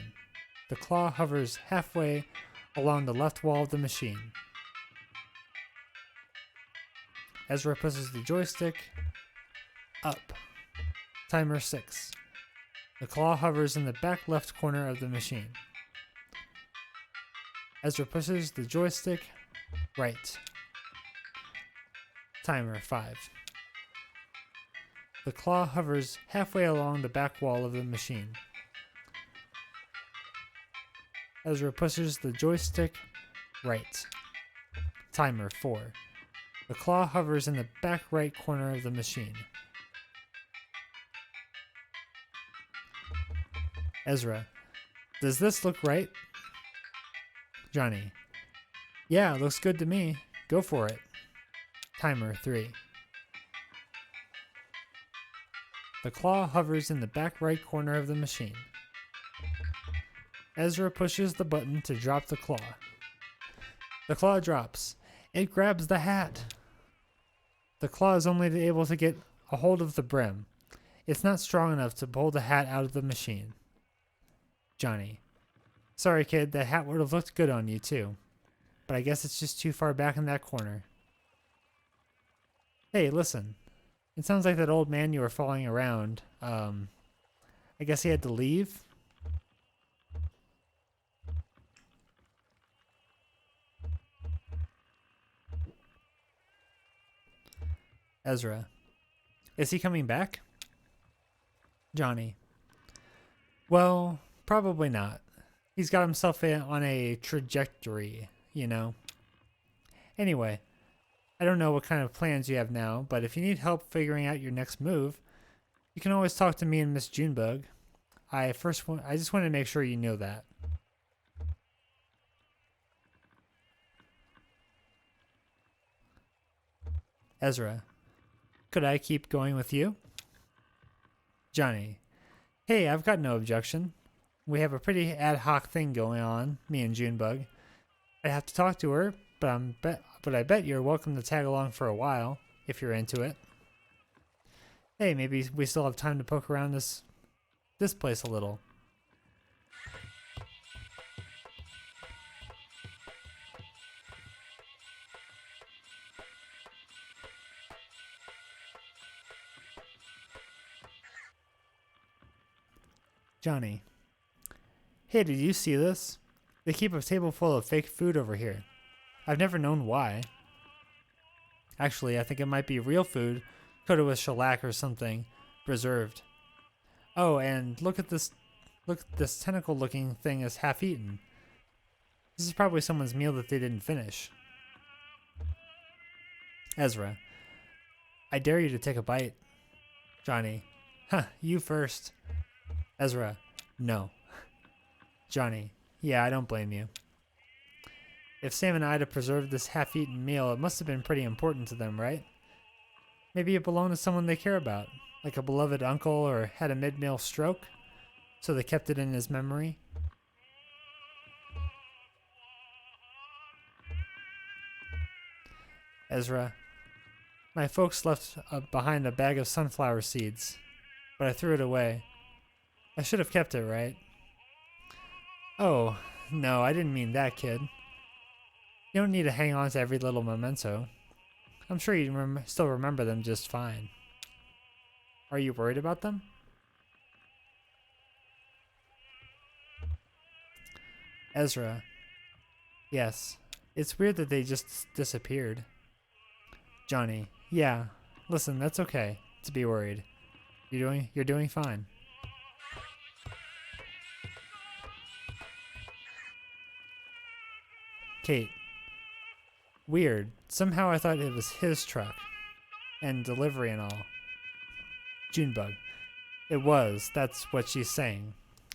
The claw hovers halfway along the left wall of the machine. Ezra pushes the joystick up. Timer 6. The claw hovers in the back left corner of the machine. Ezra pushes the joystick right. Timer 5. The claw hovers halfway along the back wall of the machine. Ezra pushes the joystick right. Timer 4. The claw hovers in the back right corner of the machine. Ezra. Does this look right? Johnny. Yeah, looks good to me. Go for it. Timer 3. The claw hovers in the back right corner of the machine. Ezra pushes the button to drop the claw. The claw drops. It grabs the hat. The claw is only able to get a hold of the brim. It's not strong enough to pull the hat out of the machine. Johnny. Sorry, kid, that hat would have looked good on you, too. But I guess it's just too far back in that corner. Hey, listen. It sounds like that old man you were following around, I guess he had to leave? Ezra. Is he coming back? Johnny. Well, probably not. He's got himself on a trajectory, you know. Anyway, I don't know what kind of plans you have now, but if you need help figuring out your next move, you can always talk to me and Miss Junebug. I just want to make sure you know that. Ezra. Could I keep going with you? Johnny. Hey, I've got no objection. We have a pretty ad hoc thing going on, me and Junebug. I'd have to talk to her, but I bet you're welcome to tag along for a while, if you're into it. Hey, maybe we still have time to poke around this place a little. Johnny. Hey, did you see this? They keep a table full of fake food over here. I've never known why. Actually, I think it might be real food, coated with shellac or something, preserved. Oh, and look at this tentacle-looking thing is half-eaten. This is probably someone's meal that they didn't finish. Ezra. I dare you to take a bite. Johnny. Huh, you first. Ezra. No. Johnny. Yeah, I don't blame you. If Sam and Ida preserved this half-eaten meal, it must have been pretty important to them, right? Maybe it belonged to someone they care about, like a beloved uncle or had a mid-meal stroke, so they kept it in his memory. Ezra. My folks left behind a bag of sunflower seeds, but I threw it away. I should have kept it, right? Oh, no, I didn't mean that, kid. You don't need to hang on to every little memento. I'm sure you still remember them just fine. Are you worried about them? Ezra. Yes. It's weird that they just disappeared. Johnny. Yeah. Listen, that's okay to be worried. You're doing fine. Kate. Weird. Somehow I thought it was his truck. And delivery and all. Junebug. It was. That's what she's saying.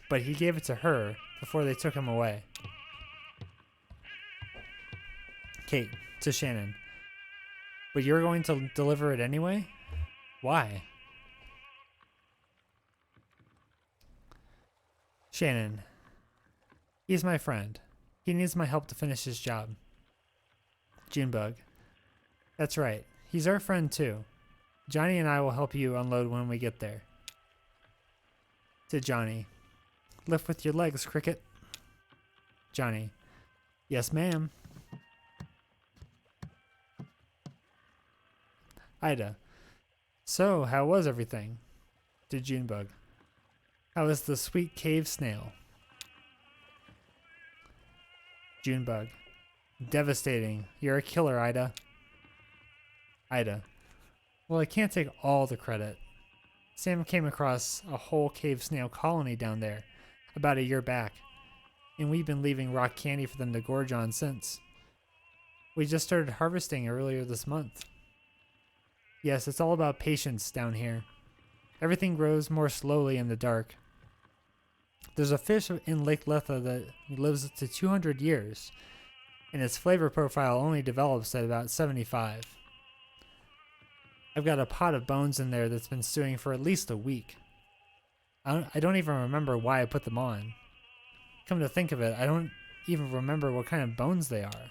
But he gave it to her before they took him away. Kate. To Shannon. But you're going to deliver it anyway? Why? Shannon. He's my friend. He needs my help to finish his job. Junebug. That's right. He's our friend too. Johnny and I will help you unload when we get there. To Johnny. Lift with your legs, Cricket. Johnny. Yes, ma'am. Ida. So, how was everything? To Junebug. How is the sweet cave snail? Junebug. Devastating. You're a killer, Ida. Ida. Well, I can't take all the credit. Sam came across a whole cave snail colony down there about a year back, and we've been leaving rock candy for them to gorge on since. We just started harvesting earlier this month. Yes, it's all about patience down here. Everything grows more slowly in the dark. There's a fish in Lake Letha that lives to 200 years, and its flavor profile only develops at about 75. I've got a pot of bones in there that's been stewing for at least a week. I don't even remember why I put them on. Come to think of it, I don't even remember what kind of bones they are.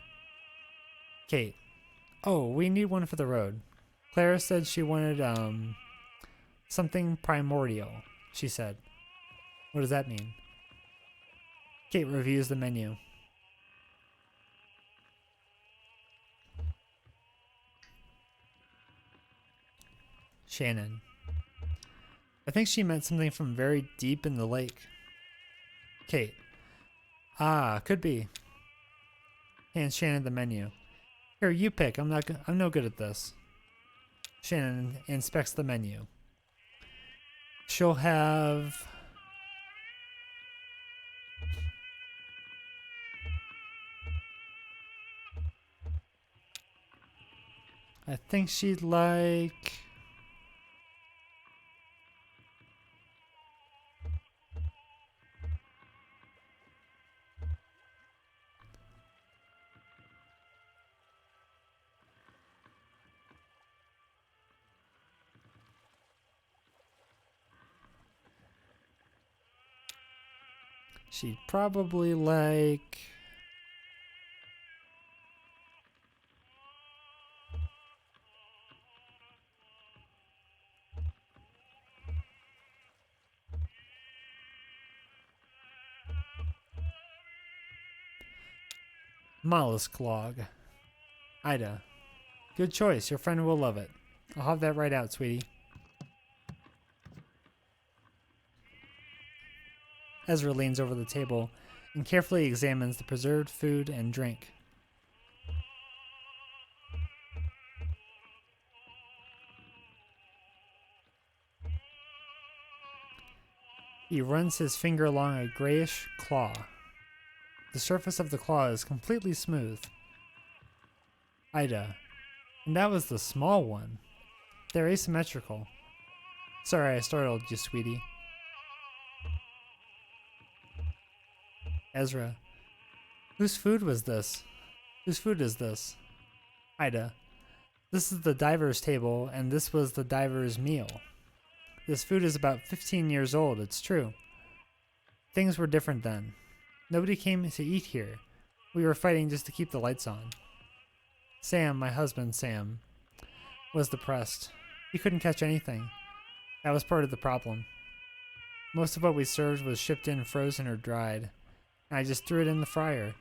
Kate. Oh, we need one for the road. Clara said she wanted, something primordial, she said. What does that mean? Kate reviews the menu. Shannon. I think she meant something from very deep in the lake. Kate. Ah, could be. Hands Shannon the menu. Here, you pick. I'm no good at this. Shannon inspects the menu. She'll have... I think she'd like... She'd probably like... mollusk log. Ida. Good choice. Your friend will love it. I'll have that right out, sweetie. Ezra leans over the table and carefully examines the preserved food and drink. He runs his finger along a grayish claw. The surface of the claw is completely smooth. Ida. And that was the small one. They're asymmetrical. Sorry I startled you, sweetie. Ezra. Whose food was this? Whose food is this? Ida. This is the diver's table, and this was the diver's meal. This food is about 15 years old, it's true. Things were different then. Nobody came to eat here. We were fighting just to keep the lights on. Sam, my husband, Sam, was depressed. He couldn't catch anything. That was part of the problem. Most of what we served was shipped in frozen or dried, and I just threw it in the fryer.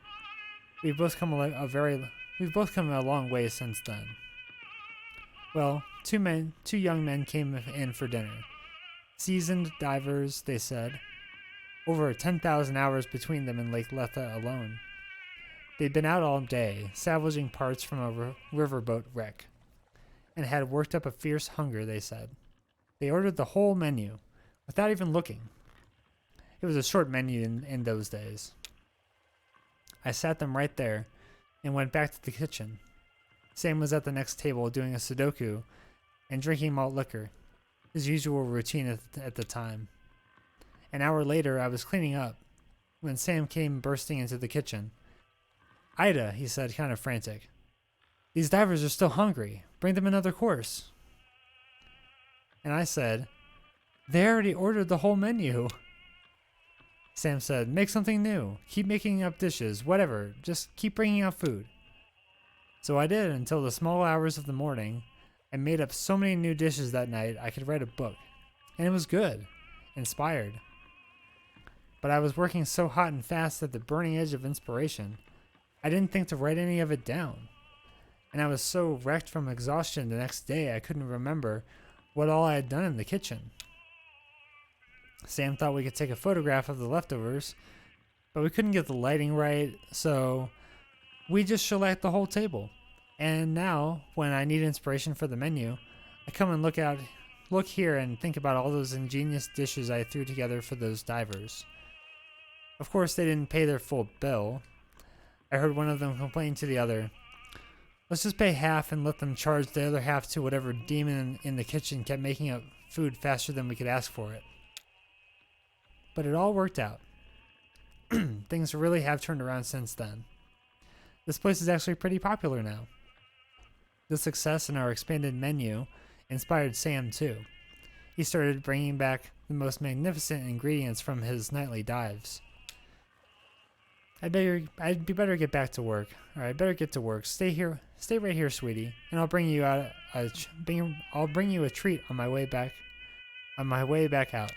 We've both come a long way since then. Well, two young men came in for dinner. Seasoned divers, they said. Over 10,000 hours between them in Lake Letha alone. They'd been out all day, salvaging parts from a riverboat wreck, and had worked up a fierce hunger, they said. They ordered the whole menu, without even looking. It was a short menu in those days. I sat them right there, and went back to the kitchen. Sam was at the next table doing a Sudoku and drinking malt liquor, his usual routine at the time. An hour later, I was cleaning up, when Sam came bursting into the kitchen. Ida, he said, kind of frantic. These divers are still hungry. Bring them another course. And I said, they already ordered the whole menu. Sam said, make something new. Keep making up dishes, whatever. Just keep bringing out food. So I did until the small hours of the morning. I made up so many new dishes that night I could write a book. And it was good. Inspired. But I was working so hot and fast at the burning edge of inspiration, I didn't think to write any of it down. And I was so wrecked from exhaustion the next day I couldn't remember what all I had done in the kitchen. Sam thought we could take a photograph of the leftovers, but we couldn't get the lighting right, so we just shellacked the whole table. And now, when I need inspiration for the menu, I come and look here and think about all those ingenious dishes I threw together for those divers. Of course, they didn't pay their full bill. I heard one of them complain to the other, let's just pay half and let them charge the other half to whatever demon in the kitchen kept making up food faster than we could ask for it. But it all worked out. things really have turned around since then. This place is actually pretty popular now. The success in our expanded menu inspired Sam too. He started bringing back the most magnificent ingredients from his nightly dives. I'd better get back to work. All right, better get to work. Stay right here, sweetie, and I'll bring you a treat on my way back. On my way back out.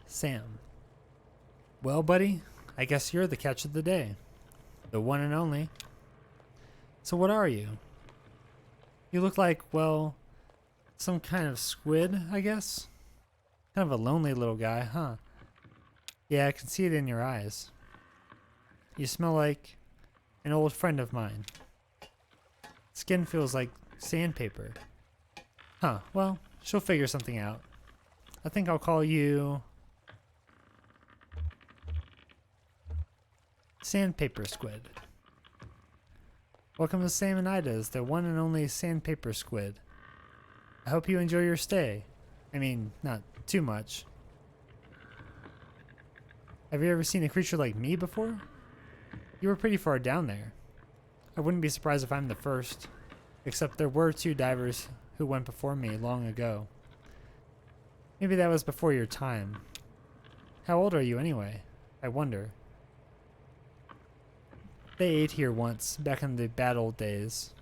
Sam. Well, buddy, I guess you're the catch of the day. The one and only. So what are you? You look like, well, some kind of squid, I guess? Kind of a lonely little guy, huh? Yeah, I can see it in your eyes. You smell like an old friend of mine. Skin feels like sandpaper. Huh, well, she'll figure something out. I think I'll call you Sandpaper Squid. Welcome to Sam and Ida's, the one and only Sandpaper Squid. I hope you enjoy your stay. I mean, not too much. Have you ever seen a creature like me before? You were pretty far down there. I wouldn't be surprised if I'm the first, except there were 2 divers who went before me long ago. Maybe that was before your time. How old are you anyway? I wonder. They ate here once, back in the bad old days.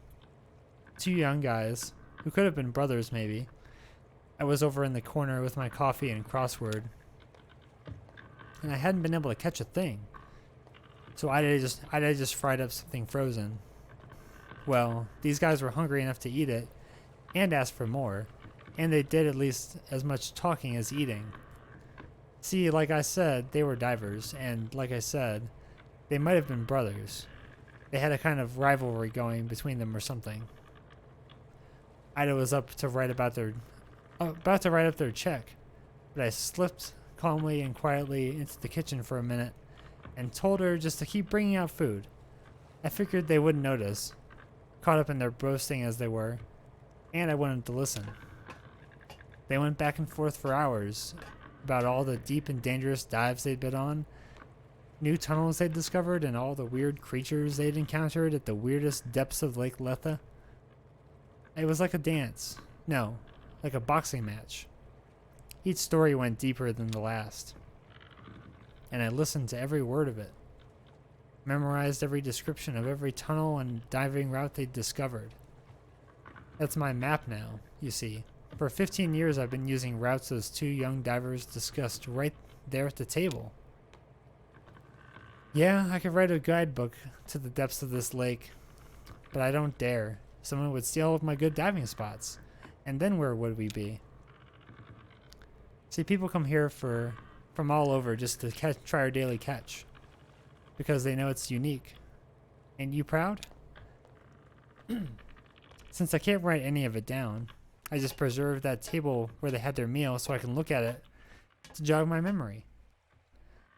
2 young guys, who could have been brothers maybe. I was over in the corner with my coffee and crossword, and I hadn't been able to catch a thing. So Ida just fried up something frozen. Well, these guys were hungry enough to eat it, and ask for more, and they did at least as much talking as eating. See, like I said, they were divers, and like I said, they might have been brothers. They had a kind of rivalry going between them or something. Ida was about to write up their check, but I slipped calmly and quietly into the kitchen for a minute and told her just to keep bringing out food. I figured they wouldn't notice, caught up in their boasting as they were, and I wanted to listen. They went back and forth for hours about all the deep and dangerous dives they'd been on, new tunnels they'd discovered, and all the weird creatures they'd encountered at the weirdest depths of Lake Letha. It was like a dance. No, like a boxing match. Each story went deeper than the last, and I listened to every word of it. Memorized every description of every tunnel and diving route they'd discovered. That's my map now, you see. For 15 years I've been using routes those 2 young divers discussed right there at the table. Yeah, I could write a guidebook to the depths of this lake, but I don't dare. Someone would steal all of my good diving spots, and then where would we be? See, people come here from all over just to try our daily catch, because they know it's unique. Ain't you proud? Since I can't write any of it down, I just preserved that table where they had their meal so I can look at it to jog my memory.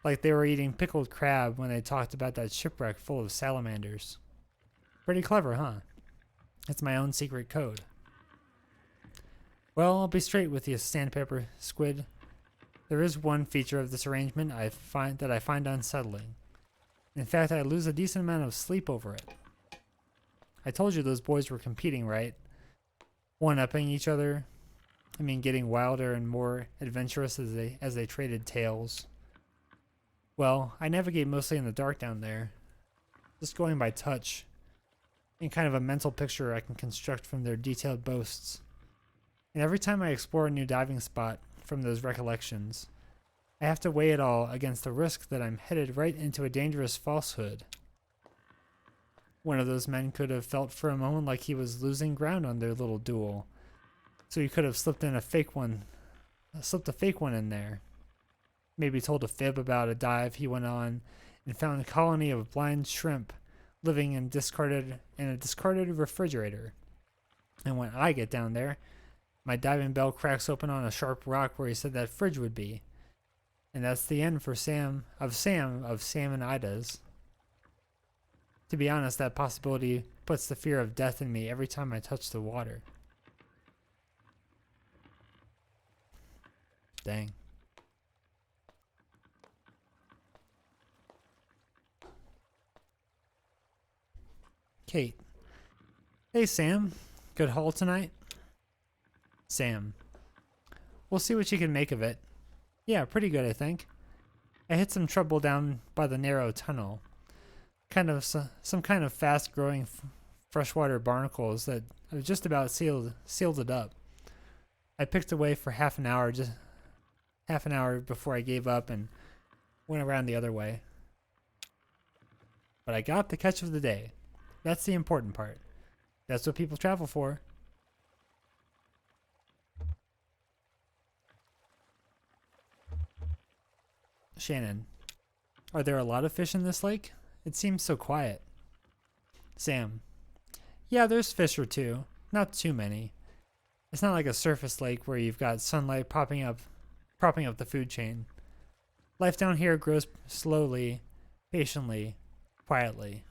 Like they were eating pickled crab when they talked about that shipwreck full of salamanders. Pretty clever, huh? It's my own secret code. Well, I'll be straight with you, Sandpaper Squid. There is one feature of this arrangement I find unsettling. In fact, I lose a decent amount of sleep over it. I told you those boys were competing, right? One-upping each other. I mean, getting wilder and more adventurous as they traded tales. Well, I navigate mostly in the dark down there, just going by touch, and kind of a mental picture I can construct from their detailed boasts. And every time I explore a new diving spot from those recollections, I have to weigh it all against the risk that I'm headed right into a dangerous falsehood. One of those men could have felt for a moment like he was losing ground on their little duel, so he could have slipped a fake one in there. Maybe told a fib about a dive he went on and found a colony of blind shrimp living in a discarded refrigerator. And when I get down there, my diving bell cracks open on a sharp rock where he said that fridge would be, And that's the end for Sam of and Ida's. To be honest, that possibility puts the fear of death in me every time I touch the water. Dang. Kate. Hey, Sam. Good haul tonight? Sam. We'll see what you can make of it. Yeah, pretty good, I think. I hit some trouble down by the narrow tunnel. Some kind of fast-growing freshwater barnacles that have just about sealed it up. I picked away for half an hour before I gave up and went around the other way. But I got the catch of the day. That's the important part. That's what people travel for. Shannon. Are there a lot of fish in this lake? It seems so quiet. Sam. Yeah, there's fish or two. Not too many. It's not like a surface lake where you've got sunlight propping up the food chain. Life down here grows slowly, patiently, quietly.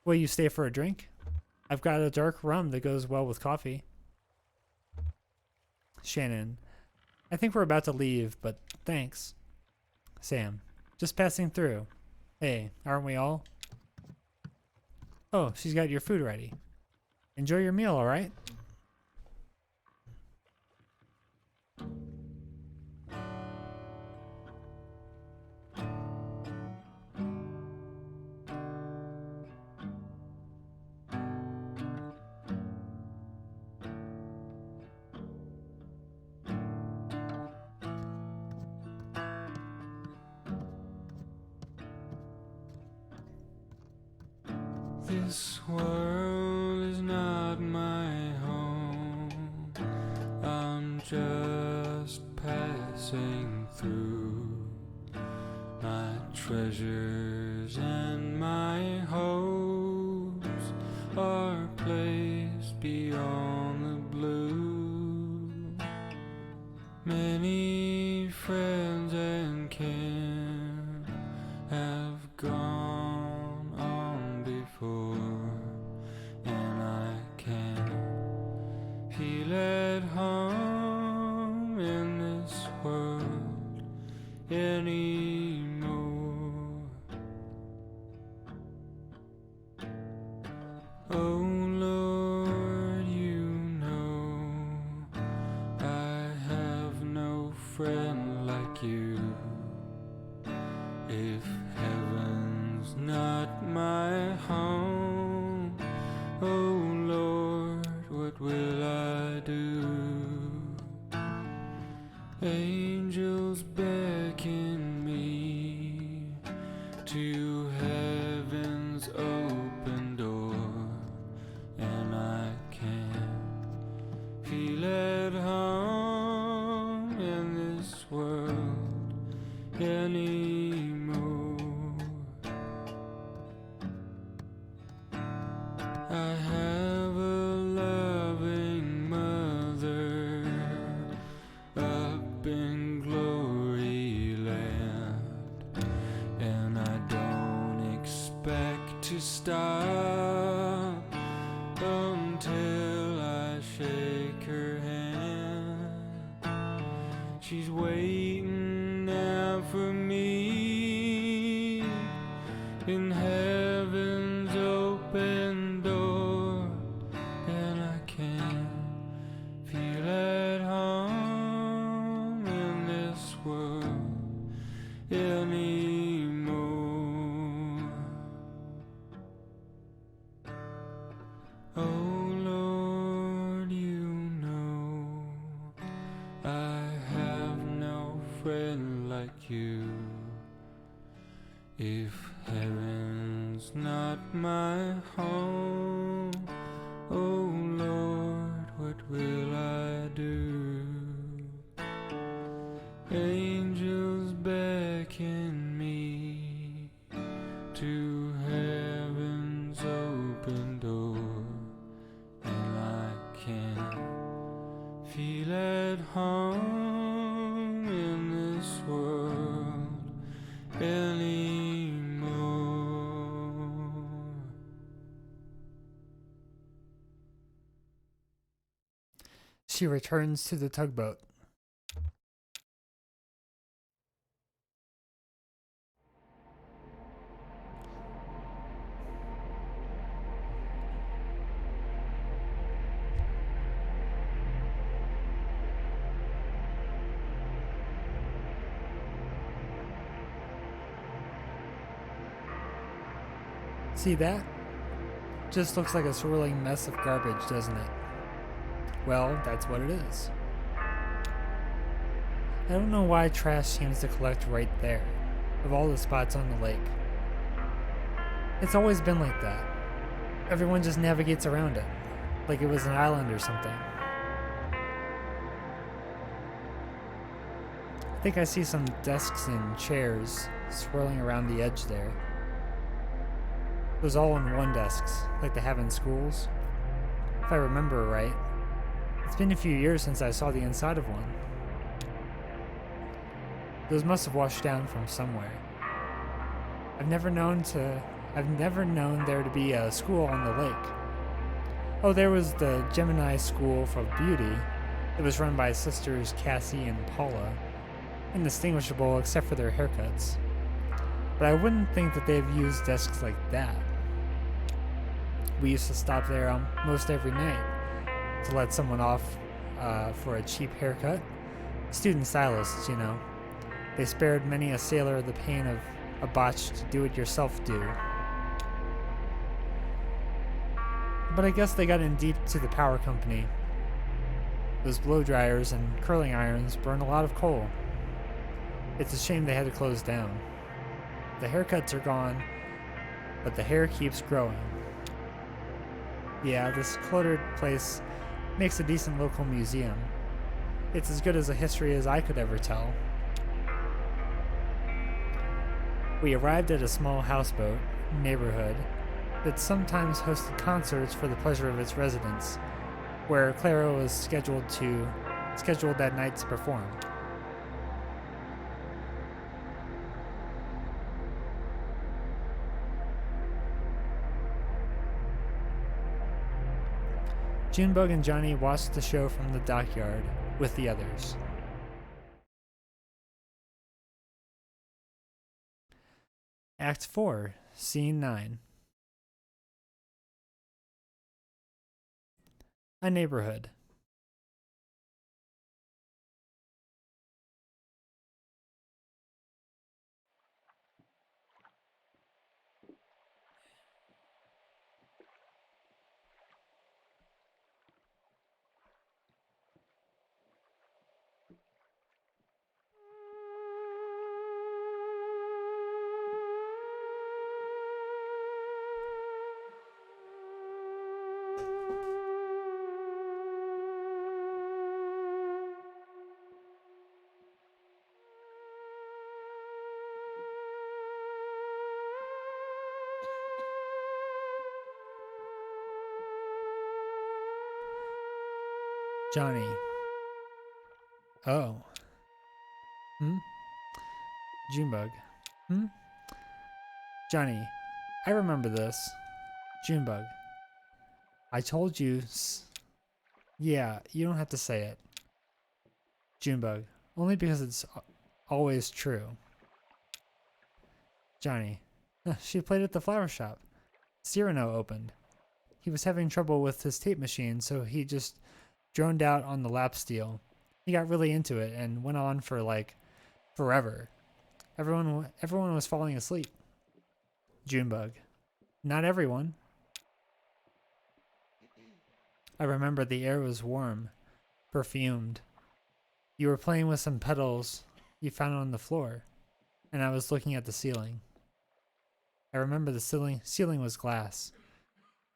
Will you stay for a drink? I've got a dark rum that goes well with coffee. Shannon. I think we're about to leave, but thanks. Sam. Just passing through. Hey, aren't we all? Oh, she's got your food ready. Enjoy your meal, alright? This world is not my home. I'm just passing through. My treasures and my hopes are placed beyond the blue. Many friends and kin have gone on before, and I can feel at home in this world anymore. Oh Lord, you know I have no friend like you. If heaven's not my home, oh Lord, what will I do? Angels beckon me to heaven's open door, and I can feel at home in this world anymore. I have a loving mother up in glory land, and I don't expect to stop until I shake her hand. She's waiting now for me in heaven's open door, and I can feel at home in this world anymore. Oh Lord, you know I have no friend like you. If heaven's not my home, oh Lord, what will I do? Angels beckon me to heaven's open door, and I can She returns to the tugboat. See that? Just looks like a swirling mess of garbage, doesn't it? Well, that's what it is. I don't know why trash seems to collect right there, of all the spots on the lake. It's always been like that. Everyone just navigates around it, like it was an island or something. I think I see some desks and chairs swirling around the edge there. Those all-in-one desks, like they have in schools. If I remember right. It's been a few years since I saw the inside of one. Those must have washed down from somewhere. I've never known there to be a school on the lake. Oh, there was the Gemini School for Beauty. It was run by sisters Cassie and Paula, indistinguishable except for their haircuts. But I wouldn't think that they've used desks like that. We used to stop there almost every night to let someone off for a cheap haircut. Student stylists, you know. They spared many a sailor the pain of a botched do-it-yourself do. But I guess they got in deep to the power company. Those blow dryers and curling irons burn a lot of coal. It's a shame they had to close down. The haircuts are gone, but the hair keeps growing. Yeah, this cluttered place makes a decent local museum. It's as good as a history as I could ever tell. We arrived at a small houseboat neighborhood that sometimes hosted concerts for the pleasure of its residents, where Clara was scheduled that night to perform. Junebug and Johnny watched the show from the dockyard with the others. Act 4, Scene 9. A neighborhood. Johnny. Oh. Junebug. Johnny. I remember this. Junebug. I told you. Yeah, you don't have to say it. Junebug. Only because it's always true. Johnny. She played at the flower shop. Cyrano opened. He was having trouble with his tape machine, so he just droned out on the lap steel. He got really into it and went on for like forever. Everyone was falling asleep. Junebug. Not everyone. I remember the air was warm, perfumed. You were playing with some petals you found on the floor, and I was looking at the ceiling. I remember the ceiling was glass.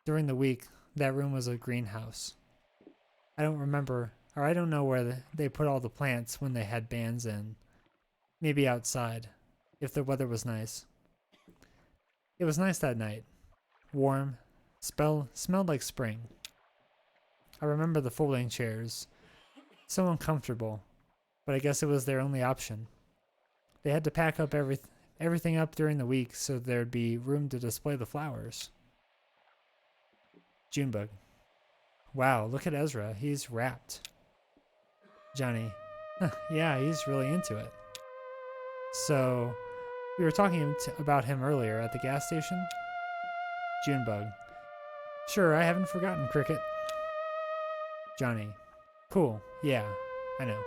During the week, that room was a greenhouse. I don't know where they put all the plants when they had bands in. Maybe outside, if the weather was nice. It was nice that night. Warm, smelled like spring. I remember the folding chairs. So uncomfortable, but I guess it was their only option. They had to pack up everything up during the week so there'd be room to display the flowers. Junebug. Wow, look at Ezra. He's wrapped. Johnny. "Huh, yeah, he's really into it." So, we were talking about him earlier at the gas station? Junebug. Sure, I haven't forgotten, Cricket. Johnny. Cool, yeah, I know.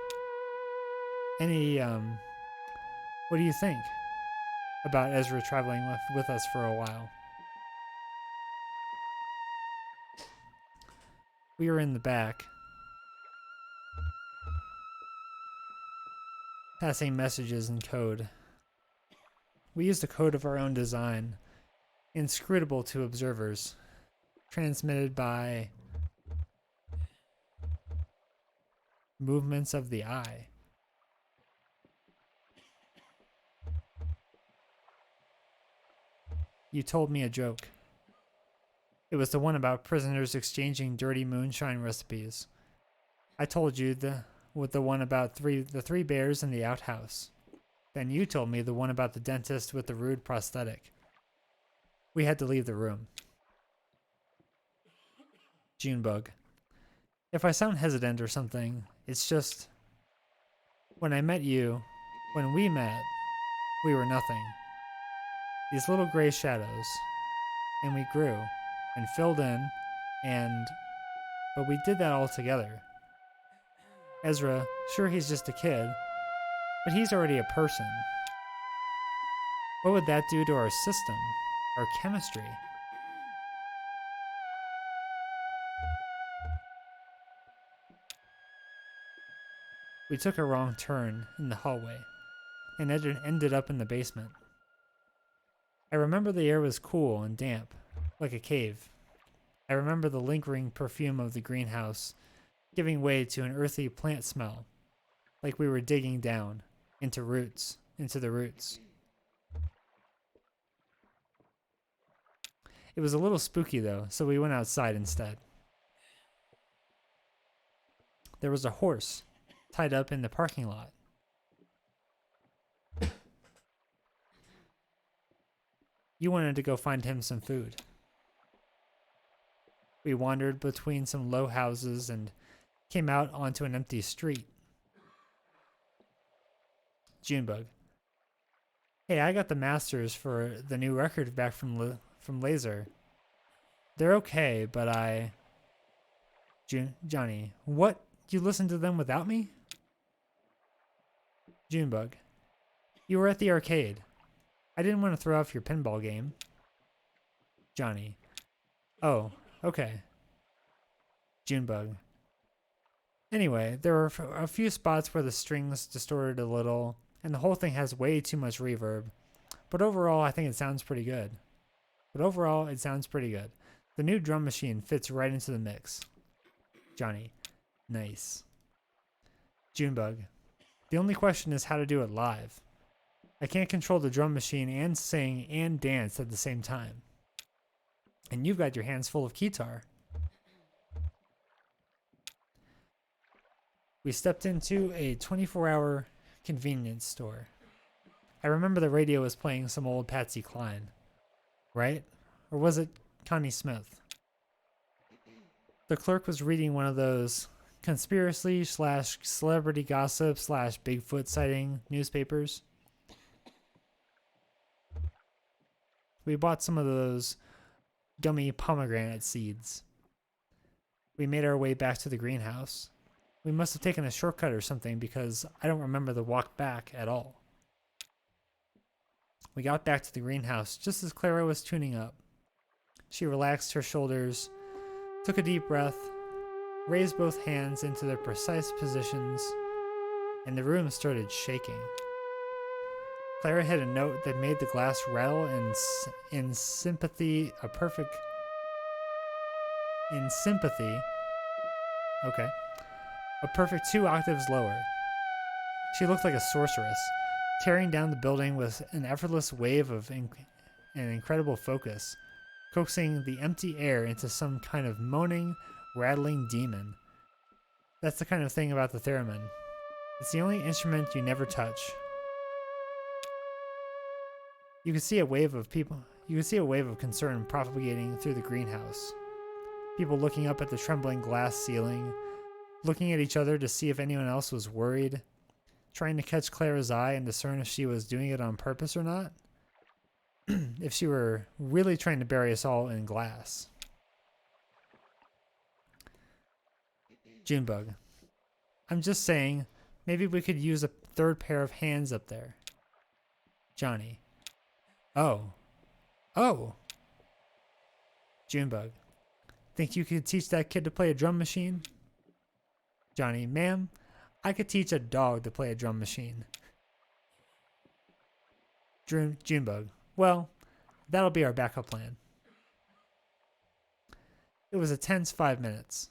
Any, what do you think about Ezra traveling with us for a while? We were in the back, passing messages in code. We used a code of our own design, inscrutable to observers, transmitted by movements of the eye. You told me a joke. It was the one about prisoners exchanging dirty moonshine recipes. I told you the one about the three bears in the outhouse. Then you told me the one about the dentist with the rude prosthetic. We had to leave the room. Junebug. If I sound hesitant or something, it's just... When we met, we were nothing. These little gray shadows. And we grew, and filled in, but we did that all together. Ezra, sure he's just a kid, but he's already a person. What would that do to our system, our chemistry? We took a wrong turn in the hallway, and ended up in the basement. I remember the air was cool and damp, like a cave. I remember the lingering perfume of the greenhouse, giving way to an earthy plant smell, like we were digging down into the roots. It was a little spooky though, so we went outside instead. There was a horse tied up in the parking lot. You wanted to go find him some food. We wandered between some low houses and came out onto an empty street. Junebug. Hey, I got the masters for the new record back from Laser. They're okay, but Johnny. What? You listened to them without me? Junebug. You were at the arcade. I didn't want to throw off your pinball game. Johnny. Oh, okay. Junebug. Anyway, there were a few spots where the strings distorted a little, and the whole thing has way too much reverb. But overall, I think it sounds pretty good. The new drum machine fits right into the mix. Johnny. Nice. Junebug. The only question is how to do it live. I can't control the drum machine and sing and dance at the same time. And you've got your hands full of guitar. We stepped into a 24-hour convenience store. I remember the radio was playing some old Patsy Cline. Right? Or was it Connie Smith? The clerk was reading one of those conspiracy/celebrity gossip/Bigfoot sighting newspapers. We bought some of those gummy pomegranate seeds. We made our way back to the greenhouse. We must have taken a shortcut or something because I don't remember the walk back at all. We got back to the greenhouse just as Clara was tuning up. She relaxed her shoulders, took a deep breath, raised both hands into their precise positions, and the room started shaking. Clara hit a note that made the glass rattle in sympathy. Okay. A perfect 2 octaves lower. She looked like a sorceress, tearing down the building with an effortless wave of an incredible focus, coaxing the empty air into some kind of moaning, rattling demon. That's the kind of thing about the theremin. It's the only instrument you never touch. You could see a wave of concern propagating through the greenhouse. People looking up at the trembling glass ceiling, looking at each other to see if anyone else was worried, trying to catch Clara's eye and discern if she was doing it on purpose or not. If she were really trying to bury us all in glass. Junebug. I'm just saying, maybe we could use a third pair of hands up there. Johnny. Oh. Oh! Junebug. Think you could teach that kid to play a drum machine? Johnny. Ma'am, I could teach a dog to play a drum machine. Junebug. Well, that'll be our backup plan. It was a tense 5 minutes.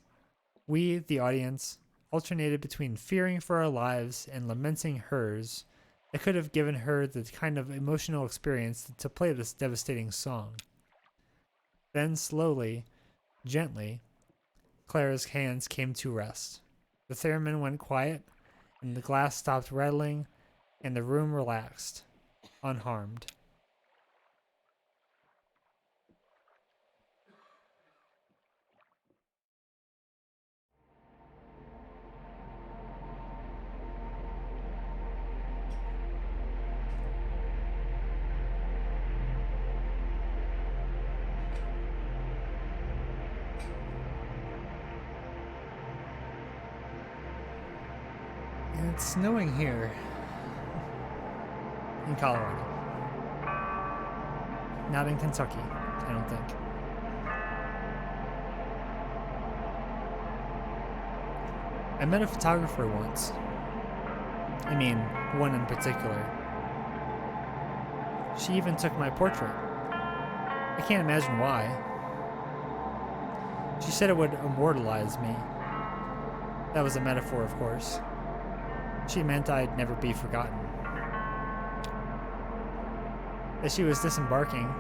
We, the audience, alternated between fearing for our lives and lamenting hers that could have given her the kind of emotional experience to play this devastating song. Then slowly, gently, Clara's hands came to rest. The theremin went quiet, and the glass stopped rattling, and the room relaxed, unharmed. It's snowing here in Colorado. Not in Kentucky, I don't think. I met a photographer once. I mean, one in particular. She even took my portrait. I can't imagine why. She said it would immortalize me. That was a metaphor, of course. She meant I'd never be forgotten. As she was disembarking,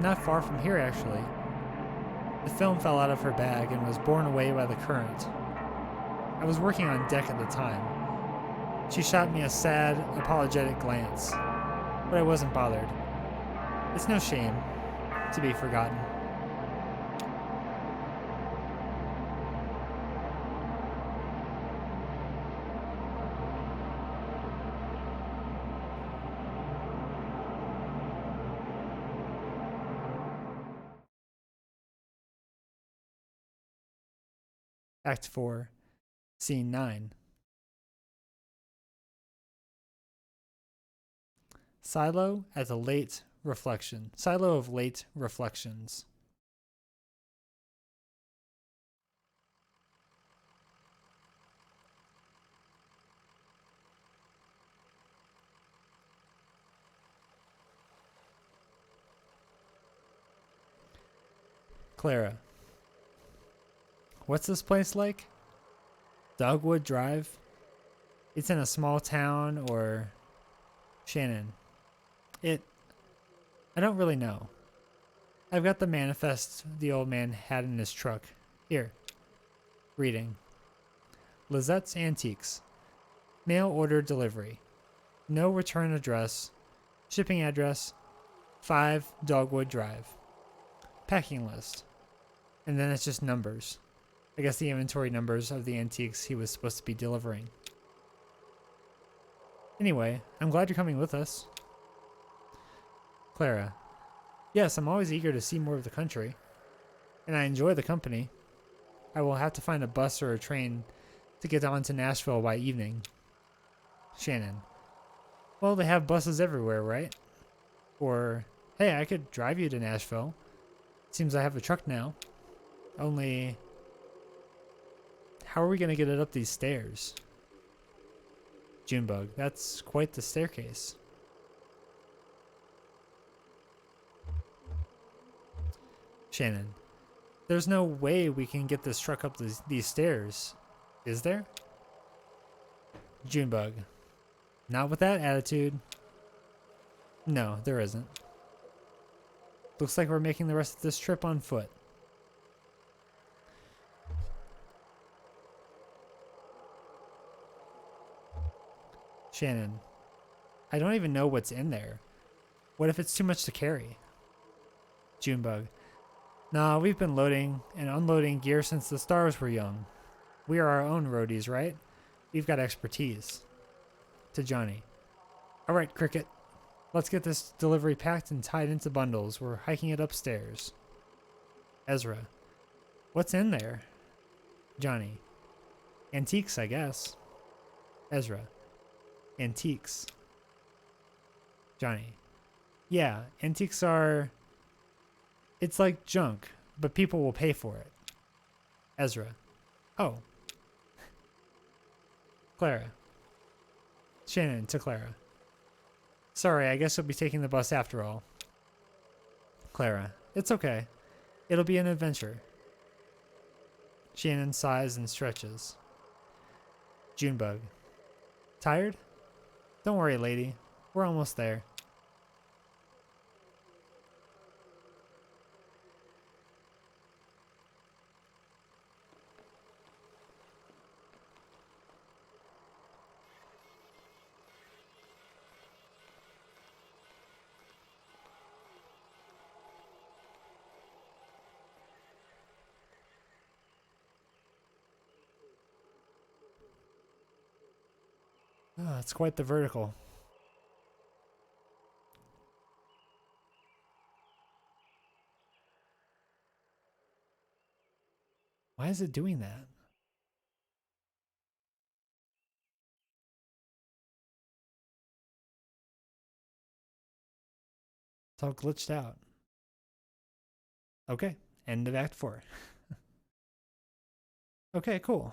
not far from here actually, the film fell out of her bag and was borne away by the current. I was working on deck at the time. She shot me a sad, apologetic glance, but I wasn't bothered. It's no shame to be forgotten. Act 4, Scene 9. Silo of late reflections. Clara. What's this place like? Dogwood Drive? It's in a small town, or... Shannon. I don't really know. I've got the manifest the old man had in his truck. Here. Reading. Lizette's Antiques. Mail order delivery. No return address. Shipping address. 5 Dogwood Drive. Packing list. And then it's just numbers. I guess the inventory numbers of the antiques he was supposed to be delivering. Anyway, I'm glad you're coming with us. Clara. Yes, I'm always eager to see more of the country. And I enjoy the company. I will have to find a bus or a train to get on to Nashville by evening. Shannon. Well, they have buses everywhere, right? Or, hey, I could drive you to Nashville. Seems I have a truck now. Only... how are we going to get it up these stairs? Junebug. That's quite the staircase. Shannon. There's no way we can get this truck up these stairs. Is there? Junebug. Not with that attitude. No, there isn't. Looks like we're making the rest of this trip on foot. Shannon. I don't even know what's in there. What if it's too much to carry? Junebug. Nah, we've been loading and unloading gear since the stars were young. We are our own roadies, right? We've got expertise. To Johnny. All right, Cricket. Let's get this delivery packed and tied into bundles. We're hiking it upstairs. Ezra. What's in there? Johnny. Antiques, I guess. Ezra. Antiques. Johnny. Yeah, antiques are... It's like junk, but people will pay for it. Ezra. Oh. Clara. Shannon to Clara. Sorry, I guess you'll be taking the bus after all. Clara. It's okay. It'll be an adventure. Shannon sighs and stretches. Junebug. Tired? Don't worry, lady. We're almost there. Oh, it's quite the vertical. Why is it doing that? It's all glitched out. Okay, end of Act 4. Okay, cool.